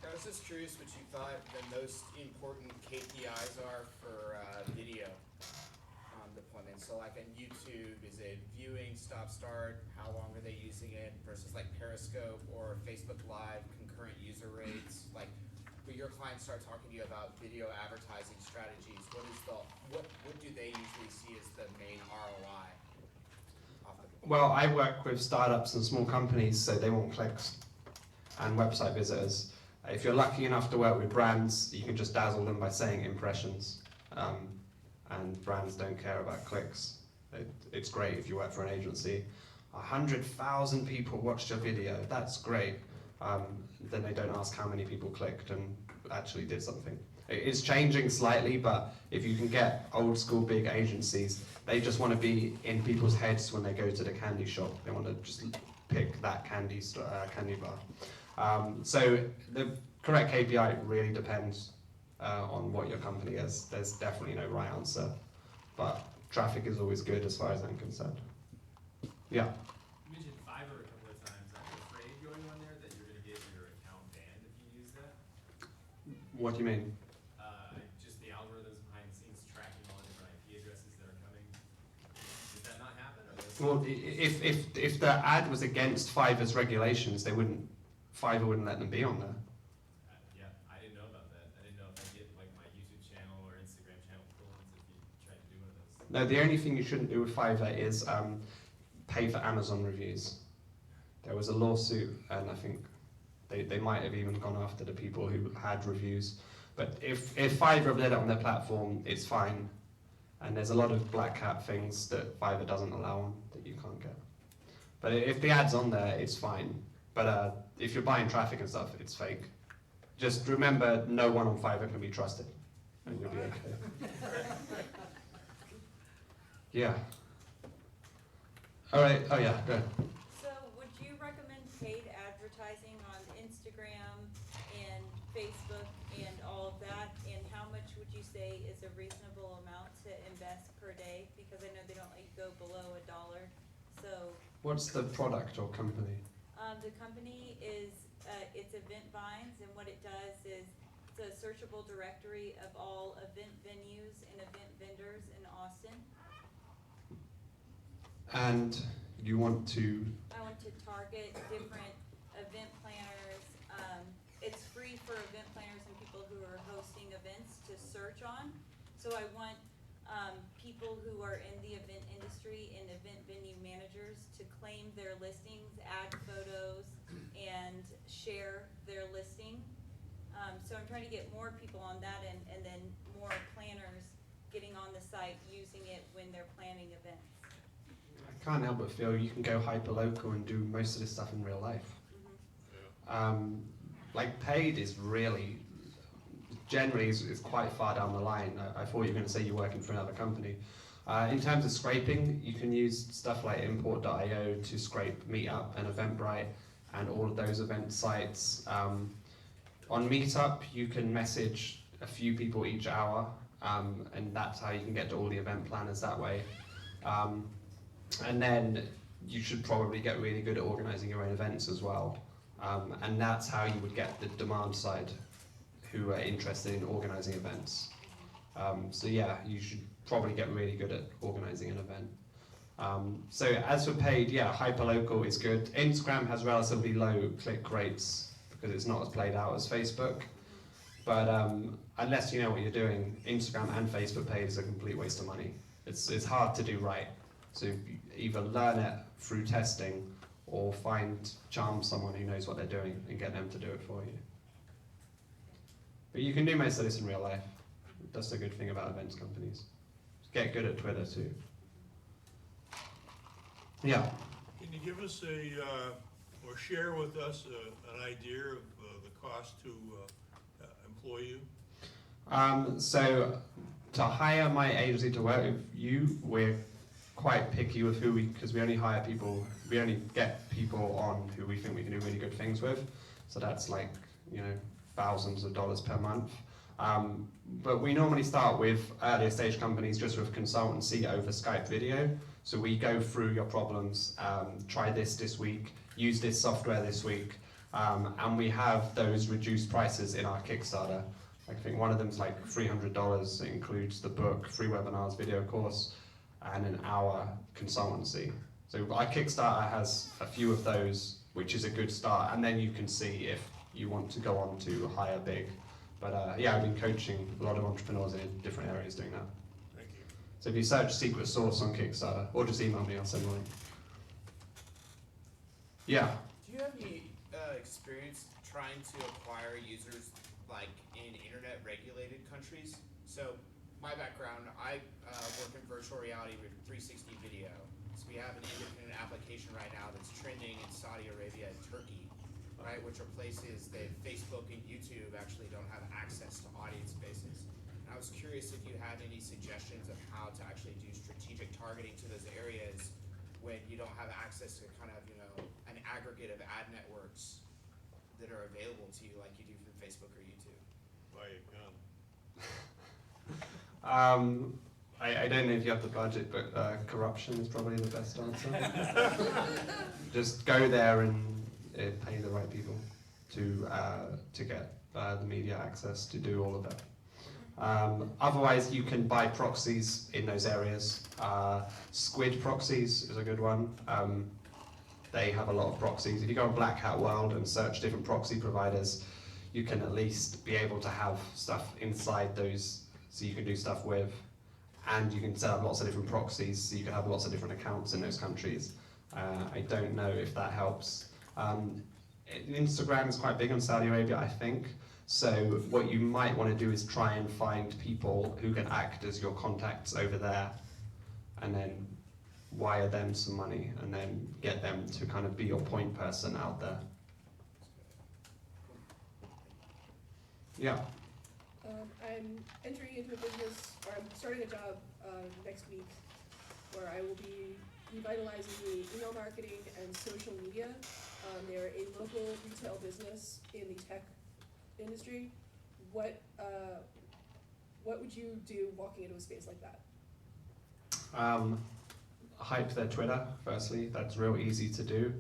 I was just curious what you thought the most important KPIs are for video deployment. So like on YouTube, is it viewing, stop, start? How long are they using it versus like Periscope or Facebook Live, concurrent user rates? Like your clients start talking to you about video advertising strategies, what do they usually see as the main ROI? Well, I work with startups and small companies, so they want clicks and website visitors. If you're lucky enough to work with brands, you can just dazzle them by saying impressions. And brands don't care about clicks. It's great if you work for an agency. 100,000 people watched your video, that's great. Then they don't ask how many people clicked and actually did something. It is changing slightly, but if you can get old school big agencies, they just want to be in people's heads when they go to the candy shop. They want to just pick that candy bar. So the correct KPI really depends on what your company is. There's definitely no right answer, but traffic is always good as far as I'm concerned. Yeah. You mentioned Fiverr a couple of times. Are you afraid going on there that you're going to get your account banned if you use that? What do you mean? Just the algorithms behind the scenes tracking all the different IP addresses that are coming. Does that not happen? Well, if the ad was against Fiverr's regulations, Fiverr wouldn't let them be on there. Yeah, I didn't know about that. I didn't know if I get like my YouTube channel or Instagram channel pulled if you tried to do one of those. No, the only thing you shouldn't do with Fiverr is pay for Amazon reviews. There was a lawsuit, and I think they might have even gone after the people who had reviews. But if Fiverr have let it on their platform, it's fine. And there's a lot of black hat things that Fiverr doesn't allow on that you can't get. But if the ad's on there, it's fine. But if you're buying traffic and stuff, it's fake. Just remember, no one on Fiverr can be trusted, and you'll be okay. Yeah. All right. Oh yeah. Go ahead. So would you recommend paid advertising on Instagram and Facebook and all of that? And how much would you say is a reasonable amount to invest per day? Because I know they don't let you go below $1. So What's the product or company? the company is it's Event Vines, and what it does is it's a searchable directory of all event venues and event vendors in Austin. And you want to? I want to target different event planners. It's free for event planners and people who are hosting events to search on. So I want people who are in the event industry and event venue managers to claim their listings, add photos, and share their listing. So I'm trying to get more people on that and then more planners getting on the site using it when they're planning events. I can't help but feel you can go hyper-local and do most of this stuff in real life. Like paid is really, generally is quite far down the line. I thought you were going to say you're working for another company. In terms of scraping, you can use stuff like import.io to scrape Meetup and Eventbrite and all of those event sites. On Meetup, you can message a few people each hour, and that's how you can get to all the event planners that way. And then you should probably get really good at organizing your own events as well. And that's how you would get the demand side who are interested in organizing events. So yeah, you should probably get really good at organizing an event. So as for paid, yeah, hyperlocal is good. Instagram has relatively low click rates because it's not as played out as Facebook. But unless you know what you're doing, Instagram and Facebook paid is a complete waste of money. It's hard to do right. So either learn it through testing or charm someone who knows what they're doing and get them to do it for you. But you can do most of this in real life. That's the good thing about events companies. Get good at Twitter too. Yeah. Can you give us or share with us an idea of the cost to employ you? So to hire my agency to work with you, we're quite picky with because we only hire people, we only get people on who we think we can do really good things with. So that's like, thousands of dollars per month. But we normally start with earlier stage companies just with consultancy over Skype video. So we go through your problems, try this week, use this software this week, and we have those reduced prices in our Kickstarter. I think one of them's like $300. It includes the book, 3 webinars, video course, and an hour consultancy. So our Kickstarter has a few of those, which is a good start, and then you can see if you want to go on to hire big. But yeah, I've been coaching a lot of entrepreneurs in different areas doing that. Thank you. So if you search secret sauce on Kickstarter, or just email me, I'll send a link. Yeah. Do you have any experience trying to acquire users like in internet regulated countries? So my background, I work in virtual reality with 360 video. So we have an independent application right now that's trending in Saudi Arabia and Turkey, right? Which are places that Facebook and YouTube actually don't have access to audience bases. And I was curious if you had any suggestions of how to actually do strategic targeting to those areas when you don't have access to kind of, you know, an aggregate of ad networks that are available to you like you do from Facebook or YouTube. Buy a gun. I don't know if you have the budget, but corruption is probably the best answer. Just go there and pay the right people to get the media access to do all of it. Otherwise, you can buy proxies in those areas. Squid proxies is a good one. They have a lot of proxies. If you go on Black Hat World and search different proxy providers, you can at least be able to have stuff inside those, so you can do stuff with, and you can set up lots of different proxies, so you can have lots of different accounts in those countries. I don't know if that helps. Instagram is quite big in Saudi Arabia, I think. So what you might want to do is try and find people who can act as your contacts over there, and then wire them some money, and then get them to kind of be your point person out there. Yeah. I'm entering into a business, or I'm starting a job next week, where I will be revitalizing the email marketing and social media. They're a local retail business in the tech industry. What would you do walking into a space like that? Hype their Twitter, firstly. That's real easy to do.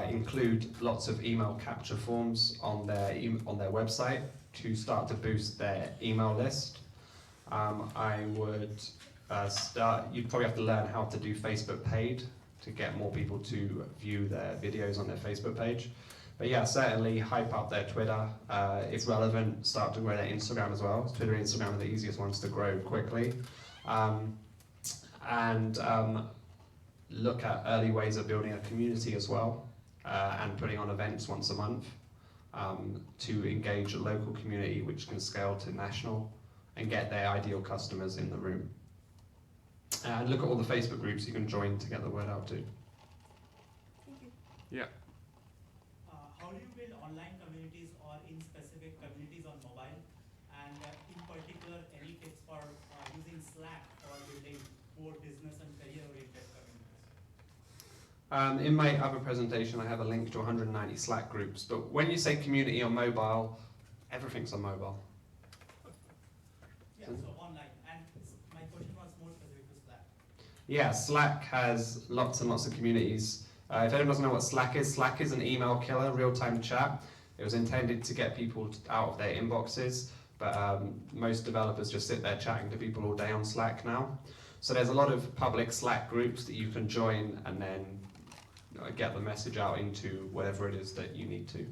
Include lots of email capture forms on their website to start to boost their email list. I would you'd probably have to learn how to do Facebook paid to get more people to view their videos on their Facebook page. But yeah, certainly hype up their Twitter. If relevant, start to grow their Instagram as well. Twitter and Instagram are the easiest ones to grow quickly. And look at early ways of building a community as well, and putting on events once a month to engage a local community which can scale to national and get their ideal customers in the room. And look at all the Facebook groups you can join to get the word out to. Thank you. Yeah. How do you build online communities or in specific communities on mobile? And in particular, any tips for using Slack for building more business and career-oriented communities? In my other presentation, I have a link to 190 Slack groups. But when you say community on mobile, everything's on mobile. Yeah, so online. And my question was more specific to Slack. Yeah, Slack has lots and lots of communities. If anyone doesn't know what Slack is an email killer, real-time chat. It was intended to get people out of their inboxes, but most developers just sit there chatting to people all day on Slack now. So there's a lot of public Slack groups that you can join and then get the message out into whatever it is that you need to.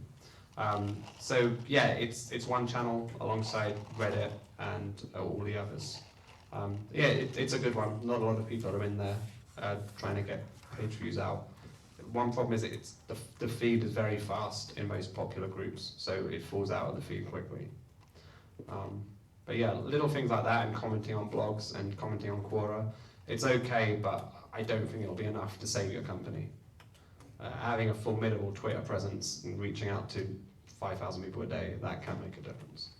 So yeah, it's one channel alongside Reddit and all the others. Yeah, it's a good one. Not a lot of people are in there trying to get page views out. One problem is the feed is very fast in most popular groups, so it falls out of the feed quickly. But yeah, little things like that, and commenting on blogs and commenting on Quora, it's okay, but I don't think it'll be enough to save your company. Having a formidable Twitter presence and reaching out to 5,000 people a day, that can make a difference.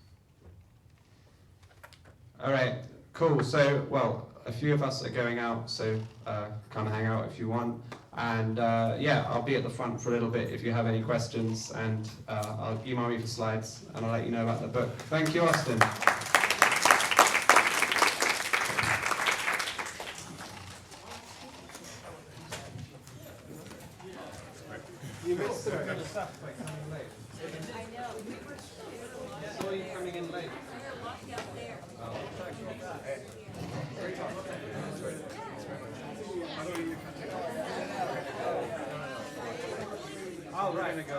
All right, cool. So, well, a few of us are going out, so come hang out if you want. And yeah, I'll be at the front for a little bit if you have any questions, and I'll email you the slides, and I'll let you know about the book. Thank you, Austin. You missed some good stuff by coming late. I know, we were Saw you coming in late. walking out there. Oh, right. We have to go.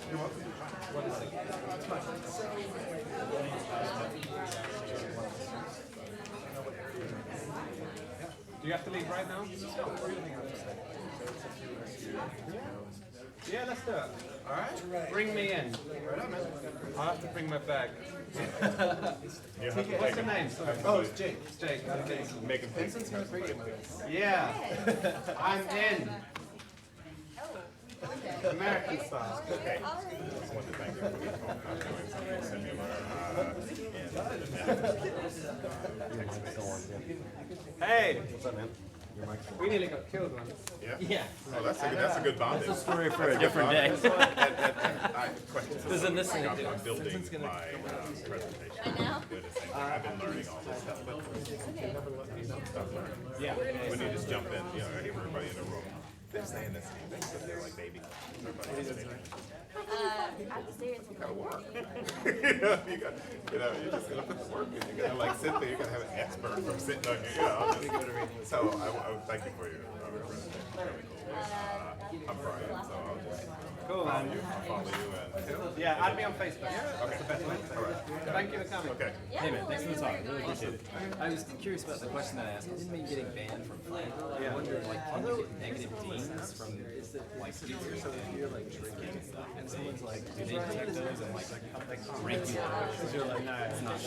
Do you have to leave right now? Yeah, let's do it. All right. Bring me in. I'll have to bring my bag. What's your name? Sorry. Oh, it's Jake. It's Jake. Okay. Vincent's gonna bring you. Yeah. I'm in. American style. Okay. I just want to thank you for the phone. Send me Hey. What's up, man? We nearly got killed once. Yeah. Oh, that's a good bonding. That's a story for a different day. There's in this thing. I'm building my presentation. I've been learning all this stuff, but stuff learning. Yeah. When you just jump in, you know, everybody in the room, they're saying the same things, but they're like baby. Everybody's saying gotta work. You just gotta put the work in. You gotta like sit there. You gotta have an expert from sitting on you. So I would thank you for your presentation. Really cool. I'm Brian, so I'll just Cool, follow man. you. I'll follow you and Yeah, add me on Facebook. okay. That's the best way. All right. Thank you for coming. Okay. Hey man, thanks for the talk. I really appreciate it. I was curious about the question that I asked. Didn't mean getting banned from Flight. I wondered, like, can you get negative dings from like students or if you're like drinking and stuff, and someone's like, do they detect those and like rank you? Because you're like, no, it's not.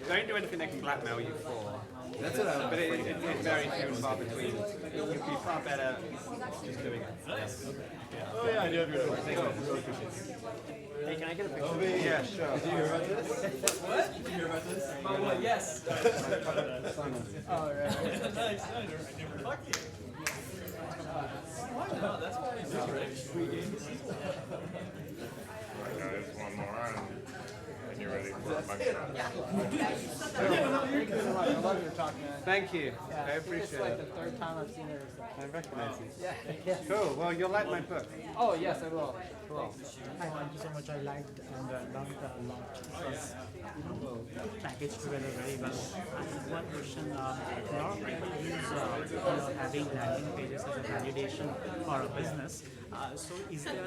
Don't do anything they can blackmail you for. That's what I'm But afraid of. it's very few and far between. You'd be far better just doing it. Oh yeah, I do have your number. Thanks, man. Really appreciate it. Hey, can I get a picture? Yeah, sure. Did you hear about this? What? Did you hear about this? Oh, well, yes. Oh, right. Fuck you. No, that's why he's Guys, one more and you're ready for a mugshot. I love your talk, man. Thank you. I It's appreciate like it. the third time I've seen it or something. I recognize you. Yeah. Cool. Well, you'll like my book. Oh, yes, I will. Cool. Hi, thank you so much. I liked and loved a lot. It was packaged together very well. I have one question. A lot of people use having landing pages as a validation for a business. So is there